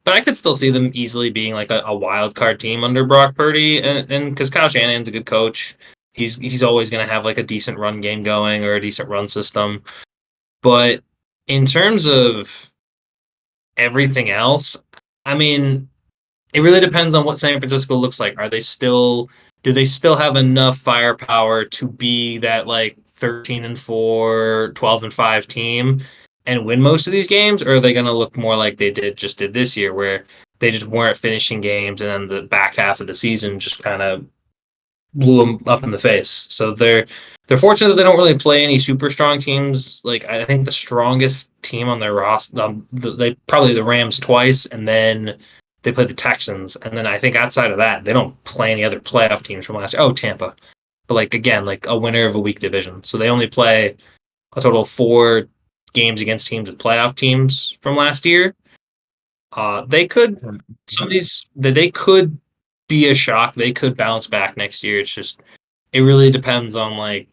[SPEAKER 1] but I could still see them easily being like a wild card team under Brock Purdy, and because Kyle Shanahan's a good coach, he's always going to have like a decent run game going or a decent run system. But in terms of everything else, I mean, it really depends on what San Francisco looks like. Do they still have enough firepower to be that like 13-4, 12-5 team and win most of these games? Or are they going to look more like they did this year where they just weren't finishing games and then the back half of the season just kind of blew them up in the face. So they're fortunate that they don't really play any super strong teams. Like I think the strongest team on their roster, they probably the Rams twice, and then they play the Texans, and then I think outside of that, they don't play any other playoff teams from last year. Oh, Tampa. But like again, like a winner of a weak division. So they only play a total of 4 games against teams with playoff teams from last year. They could they could be a shock. They could bounce back next year. It's just it really depends on like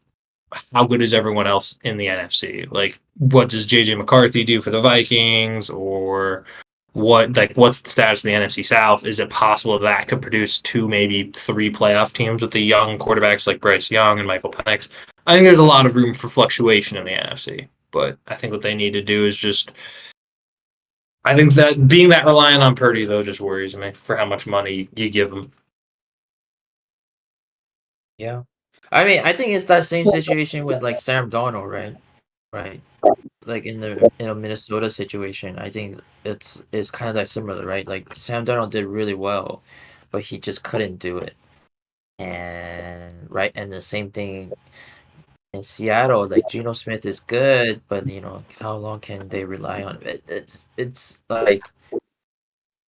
[SPEAKER 1] how good is everyone else in the NFC? Like, what does JJ McCarthy do for the Vikings, or what's the status of the NFC South? Is it possible that could produce 2, maybe 3 playoff teams with the young quarterbacks like Bryce Young and Michael Penix? I think there's a lot of room for fluctuation in the NFC, but I think what they need to do is just. I think that being that reliant on Purdy though just worries me for how much money you give him.
[SPEAKER 2] Yeah. I mean, I think it's that same situation with like Sam Darnold, right? Right. Like in a Minnesota situation, I think it's kind of like similar, right? Like Sam Darnold did really well, but he just couldn't do it. And right, and the same thing in Seattle, like Geno Smith is good, but how long can they rely on it? It's like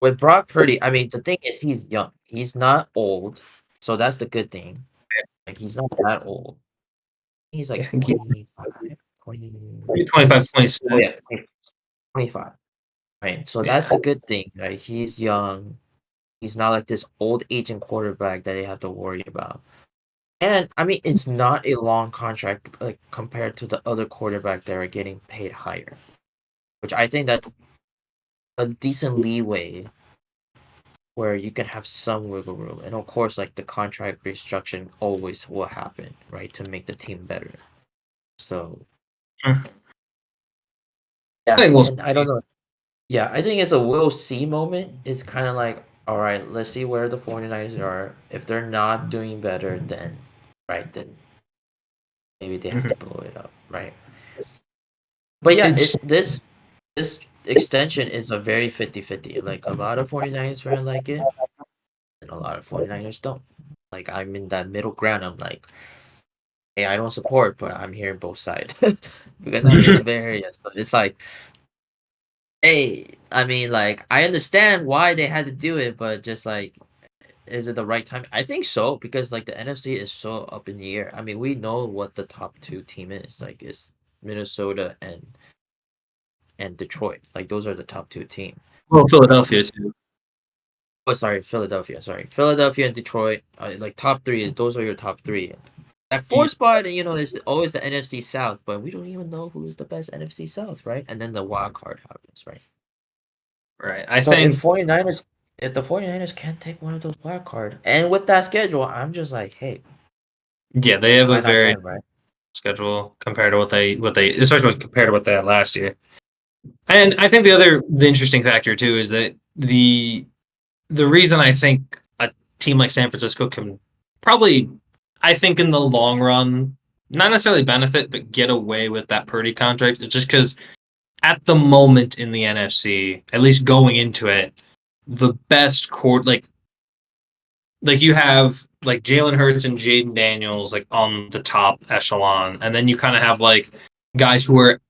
[SPEAKER 2] with Brock Purdy, I mean, the thing is he's young. He's not old, so that's the good thing. Like he's not that old. He's
[SPEAKER 1] I
[SPEAKER 2] like
[SPEAKER 1] think he's
[SPEAKER 2] 25, 20,
[SPEAKER 1] 25,
[SPEAKER 2] 26.
[SPEAKER 1] 26.
[SPEAKER 2] Oh yeah, 25. Right. So
[SPEAKER 1] Yeah.
[SPEAKER 2] that's the good thing, right? He's young. He's not like this old aging quarterback that they have to worry about. And I mean, it's not a long contract like compared to the other quarterback that are getting paid higher, which I think that's a decent leeway where you can have some wiggle room. And of course, like the contract restructuring always will happen, right, to make the team better. So
[SPEAKER 1] I
[SPEAKER 2] yeah,
[SPEAKER 1] think we'll
[SPEAKER 2] and I don't know. Yeah, I think it's a we'll see moment. It's kind of like, all right, let's see where the 49ers are. If they're not doing better, then then maybe they have to blow it up, right? But yeah,
[SPEAKER 1] It's
[SPEAKER 2] this extension is a very 50-50. Like a lot of 49ers fans like it, and a lot of 49ers don't. Like I'm in that middle ground. I'm like, hey, I don't support, but I'm hearing both sides because I'm in the Bay Area. So it's like, hey, I mean, like I understand why they had to do it, but just like, is it the right time? I think so because like the NFC is so up in the air. I mean, we know what the top 2 team is. Like it's Minnesota and Detroit. Like those are the top 2 teams.
[SPEAKER 1] well Philadelphia too.
[SPEAKER 2] Oh, sorry, Philadelphia. Sorry, Philadelphia and Detroit. Like top 3. Those are your top 3. That 4th spot, is always the NFC South, but we don't even know who is the best NFC South, right? And then the wild card happens, right?
[SPEAKER 1] Right. I
[SPEAKER 2] So
[SPEAKER 1] think
[SPEAKER 2] if the 49ers can't take one of those wild card, and with that schedule, I'm just like, hey,
[SPEAKER 1] yeah, they have a
[SPEAKER 2] why not
[SPEAKER 1] very
[SPEAKER 2] them, right?
[SPEAKER 1] schedule compared to what they especially compared to what they had last year. And I think the interesting factor too is that the reason I think a team like San Francisco can probably, I think in the long run, not necessarily benefit, but get away with that Purdy contract is just because at the moment in the NFC, at least going into it, the best court like you have like Jalen Hurts and Jaden Daniels like on the top echelon, and then you kind of have like guys who are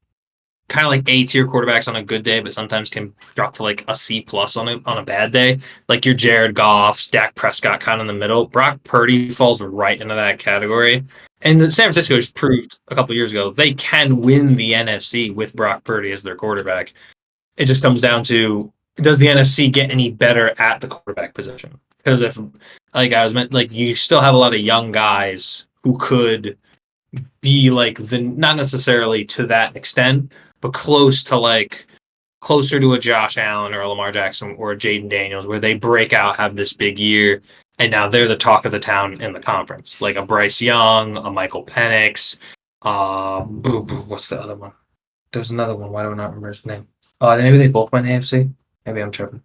[SPEAKER 1] kind of like A-tier quarterbacks on a good day, but sometimes can drop to like a C+ on a bad day. Like your Jared Goff, Dak Prescott, kind of in the middle. Brock Purdy falls right into that category. And the San Francisco has proved a couple years ago they can win the NFC with Brock Purdy as their quarterback. It just comes down to, does the NFC get any better at the quarterback position? Because if, like I was meant, like you still have a lot of young guys who could be like not necessarily to that extent, but closer to a Josh Allen or a Lamar Jackson or a Jaden Daniels, where they break out, have this big year, and now they're the talk of the town in the conference. Like a Bryce Young, a Michael Penix, what's the other one? There's another one. Why do I not remember his name? Maybe they both went AFC. Maybe I'm tripping.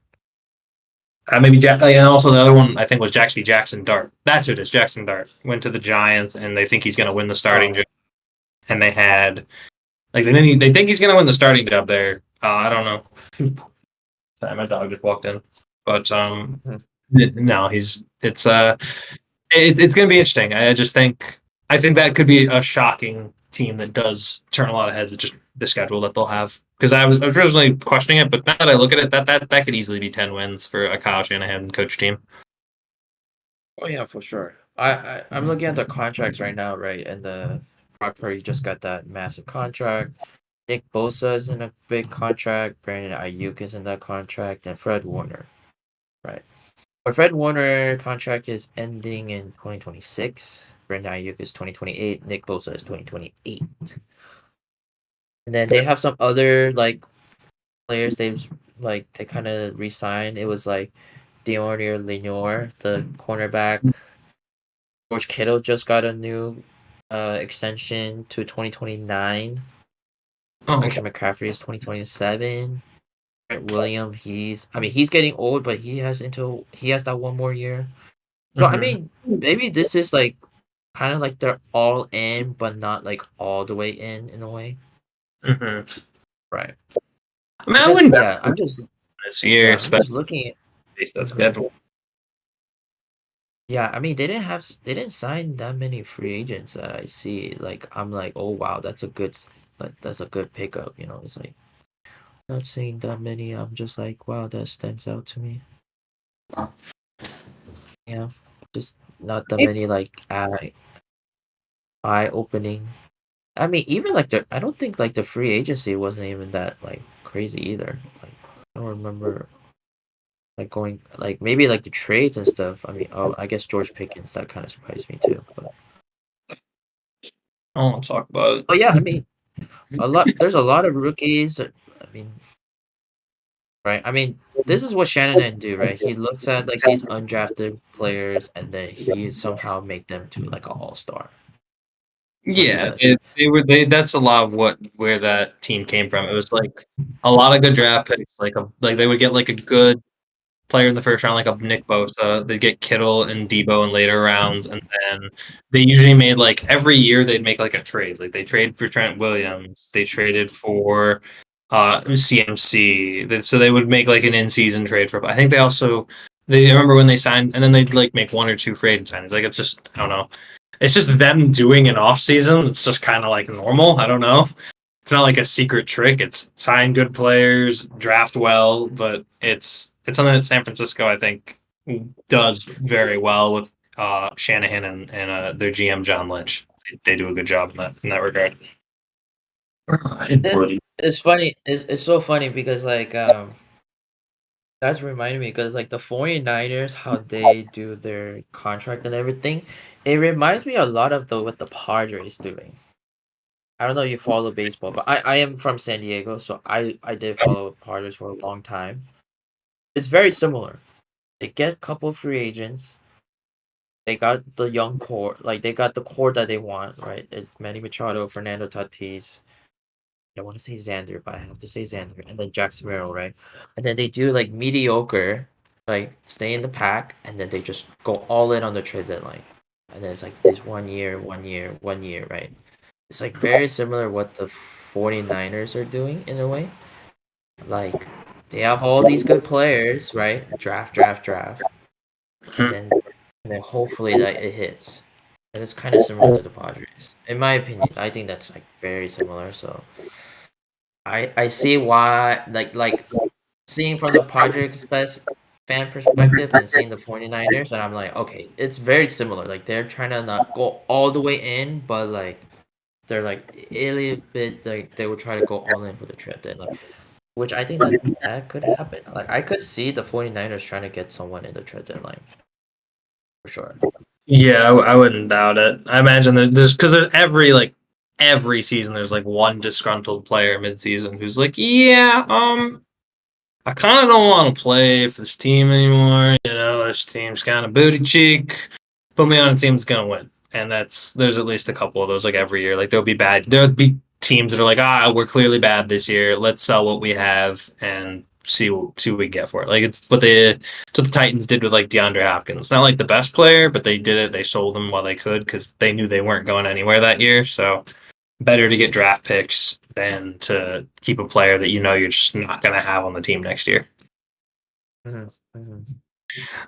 [SPEAKER 1] Maybe Jack, and also the other one I think was actually Jackson Dart. That's who it is. Jackson Dart went to the Giants, and they think he's going to win the starting job. And they had they think he's going to win the starting job there. I don't know. Sorry, my dog just walked in, but no, it's going to be interesting. I think that could be a shocking team that does turn a lot of heads. It's just the schedule that they'll have. Because I was originally questioning it, but now that I look at it, that could easily be 10 wins for a Kyle Shanahan coach team.
[SPEAKER 2] Oh yeah, for sure. I'm looking at the contracts right now, right? And the Brock Purdy just got that massive contract. Nick Bosa is in a big contract. Brandon Ayuk is in that contract, and Fred Warner, right? But Fred Warner contract is ending in 2026. Brandon Ayuk is 2028. Nick Bosa is 2028. And then they have some other like players they kind of re-signed. It was like Dior Lenoir, the cornerback. George Kittle just got a new extension to 2029.
[SPEAKER 1] Oh, okay.
[SPEAKER 2] Christian McCaffrey is 2027. Trent William, he's getting old, but he has that one more year. So I
[SPEAKER 1] Mm-hmm.
[SPEAKER 2] mean, maybe this is like kind of like they're all in, but not like all the way in a way.
[SPEAKER 1] Mm-hmm.
[SPEAKER 2] Right.
[SPEAKER 1] I mean, I wouldn't bet
[SPEAKER 2] I'm just
[SPEAKER 1] this year,
[SPEAKER 2] I'm just
[SPEAKER 1] especially
[SPEAKER 2] looking at.
[SPEAKER 1] based on
[SPEAKER 2] Mhm.
[SPEAKER 1] schedule.
[SPEAKER 2] Yeah, I mean they didn't sign that many free agents that I see. Like I'm like, oh wow, that's a good pickup. It's like not seeing that many. I'm just like, wow, that stands out to me. Yeah, just not that many like eye opening. I mean, even like I don't think like the free agency wasn't even that like crazy either. Like I don't remember like going like maybe like the trades and stuff. I mean, oh, I guess George Pickens that kind of surprised me too.
[SPEAKER 1] I don't want to talk about
[SPEAKER 2] But
[SPEAKER 1] it.
[SPEAKER 2] yeah, I mean, there's a lot of rookies. I mean, right? I mean, this is what Shanahan do, right? He looks at like these undrafted players and then he somehow make them to like an all-star. That's what he
[SPEAKER 1] Yeah,
[SPEAKER 2] does.
[SPEAKER 1] that's a lot of where that team came from. It was like a lot of good draft picks, like they would get like a good player in the first round, like a Nick Bosa. They'd get Kittle and Debo in later rounds, and then they usually made like every year they'd make like a trade. Like they traded for Trent Williams, they traded for CMC. So they would make like an in-season trade for. I think they remember when they signed, and then they'd like make one or two free agent signings. Like it's just I don't know. It's just them doing an off season. It's just kind of like normal. I don't know. It's not like a secret trick. It's sign good players, draft well, but it's something that San Francisco I think does very well with Shanahan and their GM John Lynch. They do a good job in that regard.
[SPEAKER 2] It's funny. It's so funny because like that's reminding me because like the 49ers, how they do their contract and everything, it reminds me a lot of what the Padres doing. I don't know if you follow baseball, but I am from San Diego, so I did follow Padres for a long time. It's very similar. They get a couple of free agents. They got the young core, like they got the core that they want, right? It's Manny Machado, Fernando Tatis. I want to say Xander, but I have to say Xander, and then Jackson Merrill, right? And then they do like mediocre, like stay in the pack, and then they just go all in on the trade deadline. And then it's like this 1 year, 1 year, 1 year, right? It's like very similar what the 49ers are doing in a way. Like they have all these good players, right? Draft, draft, draft, and then hopefully that it hits. And it's kind of similar to the Padres, in my opinion. I think that's like very similar. So I see why like seeing from the Padres fan perspective and seeing the 49ers, and I'm like, okay, it's very similar. Like they're trying to not go all the way in, but like they're like a little bit like they will try to go all in for the trip then like which I think that could happen. Like I could see the 49ers trying to get someone in the trade deadline for sure.
[SPEAKER 1] Yeah, I wouldn't doubt it. I imagine there's because there's every season there's like one disgruntled player mid-season who's like, yeah, I kind of don't want to play for this team anymore. This team's kind of booty cheek. Put me on a team that's gonna win, and there's at least a couple of those like every year. Like there'll be teams that are like, we're clearly bad this year. Let's sell what we have and see what we get for it. Like it's what the Titans did with like DeAndre Hopkins. Not like the best player, but they did it. They sold him while they could because they knew they weren't going anywhere that year. So better to get draft picks than to keep a player that you're just not going to have on the team next year.
[SPEAKER 2] Mm-hmm. Mm-hmm.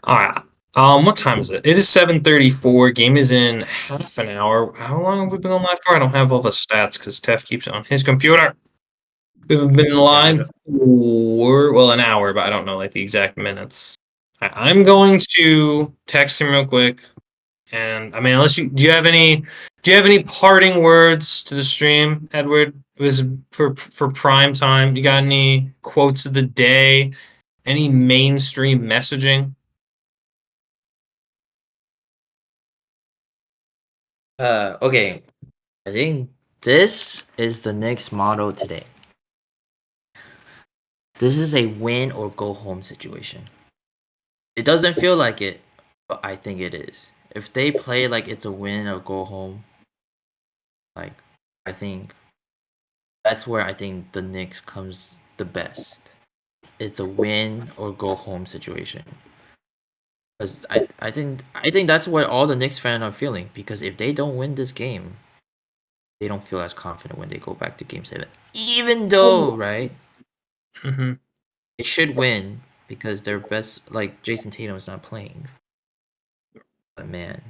[SPEAKER 1] All right. What time is it? It is 7:34. Game is in half an hour. How long have we been on live for? I don't have all the stats because Tef keeps it on his computer. We've been live for, well, an hour, but I don't know like the exact minutes. I'm going to text him real quick, and I mean, do you have any parting words to the stream, Edward? It was for prime time. You got any quotes of the day? Any mainstream messaging?
[SPEAKER 2] Okay. I think this is the Knicks motto today. This is a win or go home situation. It doesn't feel like it, but I think it is. If they play like it's a win or go home, like I think that's where I think the Knicks comes the best. It's a win or go home situation. Because I think that's what all the Knicks fans are feeling. Because if they don't win this game, they don't feel as confident when they go back to Game 7. Even though, right,
[SPEAKER 1] Mm-hmm.
[SPEAKER 2] they should win because their best, like Jason Tatum is not playing. But man,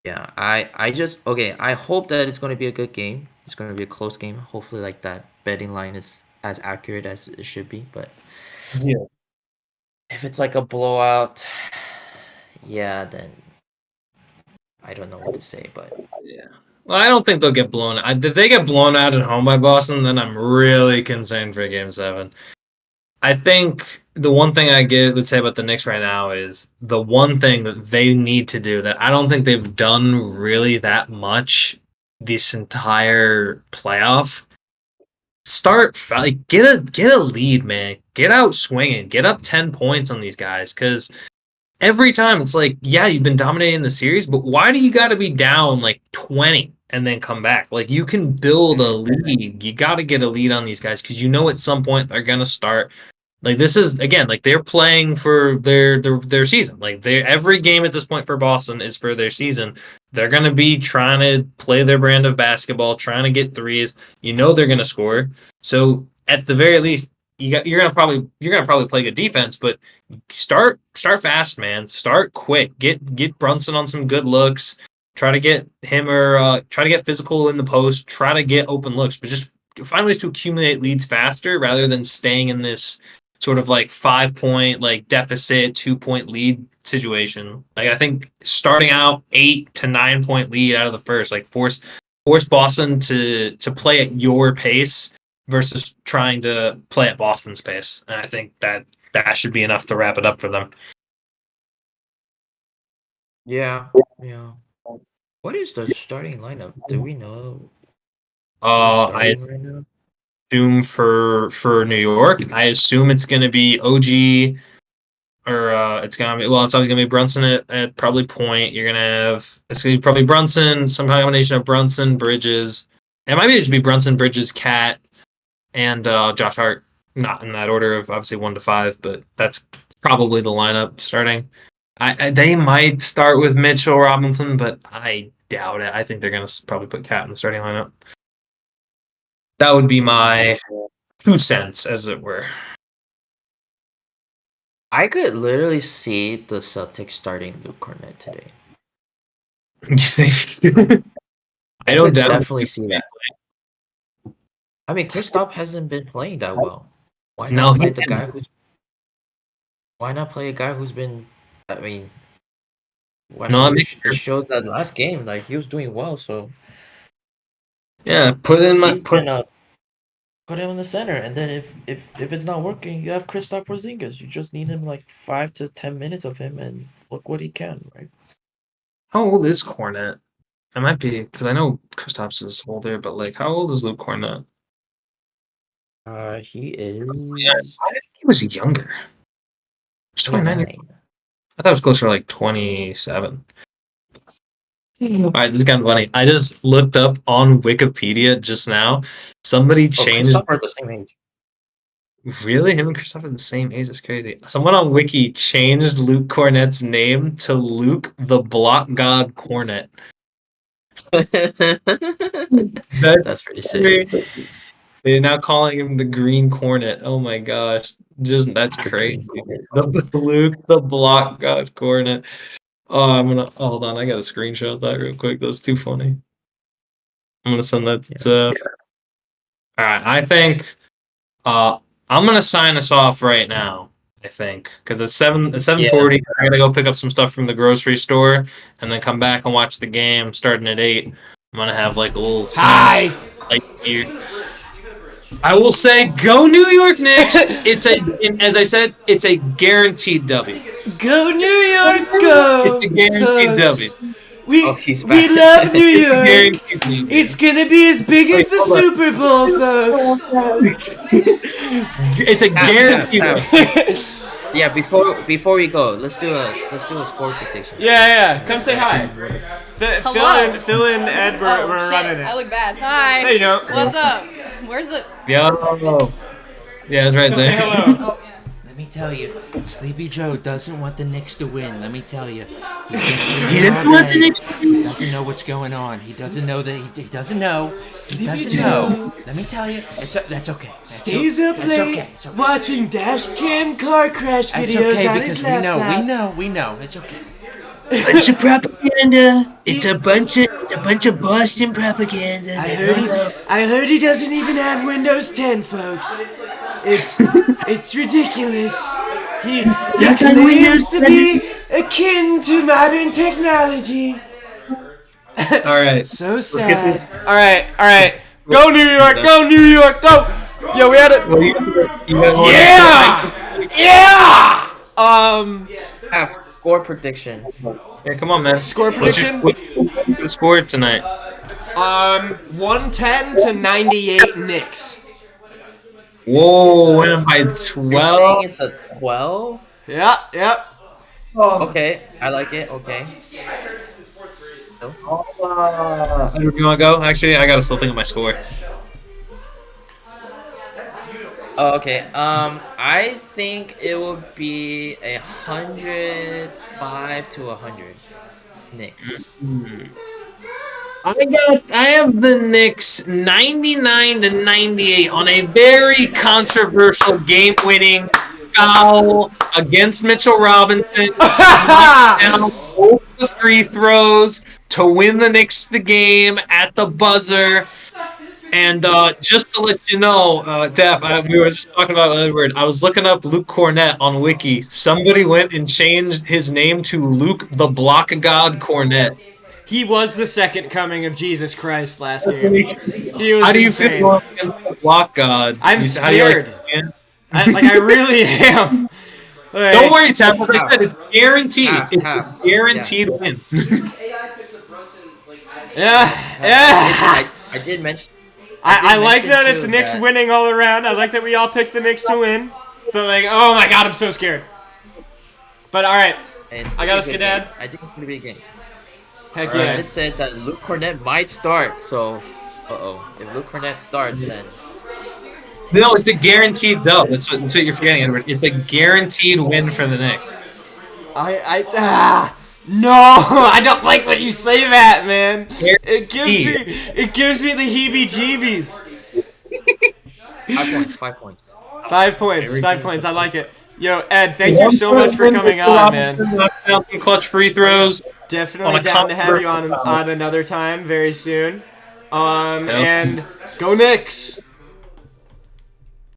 [SPEAKER 2] yeah, I just okay. I hope that it's going to be a good game. It's going to be a close game. Hopefully, like that betting line is as accurate as it should be. But
[SPEAKER 1] Yeah.
[SPEAKER 2] if it's like a blowout, yeah, then I don't know what to say. But
[SPEAKER 1] Yeah. Well, I don't think they'll get blown out. If they get blown out at home by Boston, then I'm really concerned for Game 7. I think the one thing would say about the Knicks right now is the one thing that they need to do that I don't think they've done really that much this entire playoff. Get a lead, man. Get out swinging. Get up 10 points on these guys because every time it's like, yeah, you've been dominating the series, but why do you got to be down like 20 and then come back? Like you can build a lead. You got to get a lead on these guys because you know at some point they're gonna start. Like this is again, like they're playing for their season. Like they every game at this point for Boston is for their season. They're gonna be trying to play their brand of basketball, trying to get threes. You know they're gonna score. So at the very least, you're gonna probably play good defense, but start fast, man. Start quick. Get Brunson on some good looks. Try to get him or try to get physical in the post. Try to get open looks, but just find ways to accumulate leads faster rather than staying in this sort of like 5 point like deficit 2 point lead situation. Like I think starting out 8 to 9 point lead out of the first, like force Boston to play at your pace versus trying to play at Boston's pace. And I think that should be enough to wrap it up for them.
[SPEAKER 2] yeah, yeah. What is the starting lineup? Do we know who's
[SPEAKER 1] I
[SPEAKER 2] starting right now?
[SPEAKER 1] assume for New York, I assume it's going to be OG or it's always gonna be Brunson at probably point. You're gonna have it's gonna be probably Brunson, some combination of Brunson, Bridges. It might be just be Brunson, Bridges, Cat, and Josh Hart. Not in that order of obviously 1 to 5, but that's probably the lineup starting. They might start with Mitchell Robinson, but I doubt it. I think they're gonna probably put Cat in the starting lineup. That would be my 2 cents, as it were.
[SPEAKER 2] I could literally see the Celtics starting Luke Cornett today.
[SPEAKER 1] You think? I
[SPEAKER 2] I
[SPEAKER 1] don't
[SPEAKER 2] could
[SPEAKER 1] doubt
[SPEAKER 2] definitely
[SPEAKER 1] it.
[SPEAKER 2] see that. I mean, Kristaps hasn't been playing that well. Why
[SPEAKER 1] No,
[SPEAKER 2] not play the guy who's? Why not play a guy who's been? I mean,
[SPEAKER 1] no, that makes
[SPEAKER 2] it showed that last game like he was doing well. So
[SPEAKER 1] yeah.
[SPEAKER 2] he's
[SPEAKER 1] Put
[SPEAKER 2] been put him in the center, and then if it's not working, you have Kristaps Porzingis. You just need him like 5 to 10 minutes of him, and look what he can, right?
[SPEAKER 1] How old is Cornette? I might be because I know Kristaps is older, but like, how old is Luke Cornette?
[SPEAKER 2] He
[SPEAKER 1] Yeah,
[SPEAKER 2] is
[SPEAKER 1] I think he was younger. He's 29.
[SPEAKER 2] 29.
[SPEAKER 1] I thought it was closer to like 27. All right, this is kind of funny. I just looked up on Wikipedia just now. Somebody
[SPEAKER 2] Oh,
[SPEAKER 1] changed.
[SPEAKER 2] Kristaps are the same age.
[SPEAKER 1] Really, him and Kristaps are the same age. That's crazy. Someone on Wiki changed Luke Cornette's name to Luke the Block God Cornet. That's
[SPEAKER 2] That's pretty sick.
[SPEAKER 1] they're now calling him the Green Cornet. Oh my gosh. Just that's
[SPEAKER 2] The Green
[SPEAKER 1] crazy.
[SPEAKER 2] Hornet.
[SPEAKER 1] Luke the Block God Cornet. Oh, hold on, I gotta screenshot that real quick. That's too funny. I'm gonna send that
[SPEAKER 2] Yeah.
[SPEAKER 1] to Alright, I think I'm gonna sign us off right now. I think because it's
[SPEAKER 2] Yeah.
[SPEAKER 1] 7:40. I gotta go pick up some stuff from the grocery store and then come back and watch the game starting at 8. I'm gonna have like a little snack.
[SPEAKER 3] Hi.
[SPEAKER 1] Like here. I will say, go New York Knicks. As I said, it's a guaranteed W.
[SPEAKER 3] Go New York, go!
[SPEAKER 1] It's a guaranteed
[SPEAKER 3] Folks.
[SPEAKER 1] W.
[SPEAKER 2] Oh, he's
[SPEAKER 3] We
[SPEAKER 2] back.
[SPEAKER 3] love New
[SPEAKER 1] It's a
[SPEAKER 3] York.
[SPEAKER 1] guaranteed W.
[SPEAKER 3] It's gonna be as big as
[SPEAKER 1] Wait,
[SPEAKER 3] the
[SPEAKER 1] hold on.
[SPEAKER 3] Super Bowl, folks.
[SPEAKER 1] It's a guaranteed W.
[SPEAKER 2] Yeah, before we go, let's do a score prediction.
[SPEAKER 3] Yeah. Come say hi.
[SPEAKER 5] Hello.
[SPEAKER 3] Phil and Ed were
[SPEAKER 5] Shit,
[SPEAKER 3] running
[SPEAKER 5] I
[SPEAKER 3] it.
[SPEAKER 5] look bad. Hi.
[SPEAKER 3] Hey, you know.
[SPEAKER 5] What's up? Where's the?
[SPEAKER 1] Yo. Yeah, it's right
[SPEAKER 3] Come say
[SPEAKER 1] there.
[SPEAKER 3] hello.
[SPEAKER 5] Oh,
[SPEAKER 6] Let me tell you, Sleepy Joe doesn't want the Knicks to win. Let me tell you,
[SPEAKER 1] He doesn't want the Knicks
[SPEAKER 6] He doesn't know what's going on. He doesn't know that he doesn't know. He doesn't know. Let me tell you, that's okay.
[SPEAKER 3] Stays up
[SPEAKER 6] That's
[SPEAKER 3] late
[SPEAKER 6] okay. It's okay.
[SPEAKER 3] watching dash cam car crash
[SPEAKER 6] That's
[SPEAKER 3] videos
[SPEAKER 6] okay
[SPEAKER 3] on
[SPEAKER 6] because
[SPEAKER 3] his laptop.
[SPEAKER 6] we know. It's okay.
[SPEAKER 1] Bunch of propaganda. It's a bunch of Boston propaganda.
[SPEAKER 3] I heard he doesn't even have Windows 10, folks. It's ridiculous. He claims to be akin to modern technology.
[SPEAKER 1] All right.
[SPEAKER 3] So sad. All right. Go New York, go New York, go. Yo, we had it.
[SPEAKER 1] Well,
[SPEAKER 3] Yeah.
[SPEAKER 2] Score prediction.
[SPEAKER 1] Yeah, come on, man.
[SPEAKER 3] Score prediction?
[SPEAKER 1] What's the score tonight?
[SPEAKER 3] 110 to 98 Knicks.
[SPEAKER 1] Whoa, winning by
[SPEAKER 2] You're saying
[SPEAKER 1] 12.
[SPEAKER 2] it's a 12?
[SPEAKER 3] Yep.
[SPEAKER 2] Okay, I like it. Okay.
[SPEAKER 1] You want to go? Actually, I gotta still think of my score.
[SPEAKER 2] Oh, okay. I think it will be 105 to 100. Knicks.
[SPEAKER 1] I have the Knicks 99 to 98 on a very controversial game-winning foul against Mitchell Robinson. Down both the free throws to win the Knicks the game at the buzzer. And just to let you know, Daph, we were just talking about Edward. I was looking up Luke Cornett on Wiki. Somebody went and changed his name to Luke the Block God Cornett.
[SPEAKER 3] He was the second coming of Jesus Christ last game. He was
[SPEAKER 1] How do you
[SPEAKER 3] insane.
[SPEAKER 1] feel going against the Block God?
[SPEAKER 3] I'm
[SPEAKER 1] How do you like
[SPEAKER 3] scared.
[SPEAKER 1] it?
[SPEAKER 3] I really am. Like,
[SPEAKER 1] Don't worry, Tab. As I said, it's guaranteed. It's a
[SPEAKER 2] Half.
[SPEAKER 1] guaranteed win.
[SPEAKER 3] Yeah.
[SPEAKER 2] I did mention.
[SPEAKER 3] I like
[SPEAKER 2] mention
[SPEAKER 3] that it's
[SPEAKER 2] too
[SPEAKER 3] Knicks
[SPEAKER 2] that-
[SPEAKER 3] winning all around. I like that we all picked the Knicks to win. But like, oh my god, I'm so scared. But all right,
[SPEAKER 2] It's
[SPEAKER 3] I
[SPEAKER 2] gonna
[SPEAKER 3] got
[SPEAKER 2] be
[SPEAKER 3] a
[SPEAKER 2] a good
[SPEAKER 3] skedad.
[SPEAKER 2] game. I think it's gonna be a game.
[SPEAKER 3] Heck
[SPEAKER 2] I
[SPEAKER 3] yeah.
[SPEAKER 2] did say that Luke Cornett might start. So, if Luke Cornett starts, then
[SPEAKER 1] No, it's a guaranteed dub. That's what you're forgetting, Edward. It's a guaranteed win for the Knicks.
[SPEAKER 3] No, I don't like when you say that, man. It
[SPEAKER 1] Guaranteed.
[SPEAKER 3] gives me the heebie-jeebies.
[SPEAKER 2] 5 points. 5 points.
[SPEAKER 3] 5 points. 5 points. I like it. Yo, Ed, thank you so much for coming on, man.
[SPEAKER 1] Knocking out some clutch free throws.
[SPEAKER 3] Definitely
[SPEAKER 1] On a
[SPEAKER 3] down to have you
[SPEAKER 1] controversial
[SPEAKER 3] on another time very soon. And go Knicks.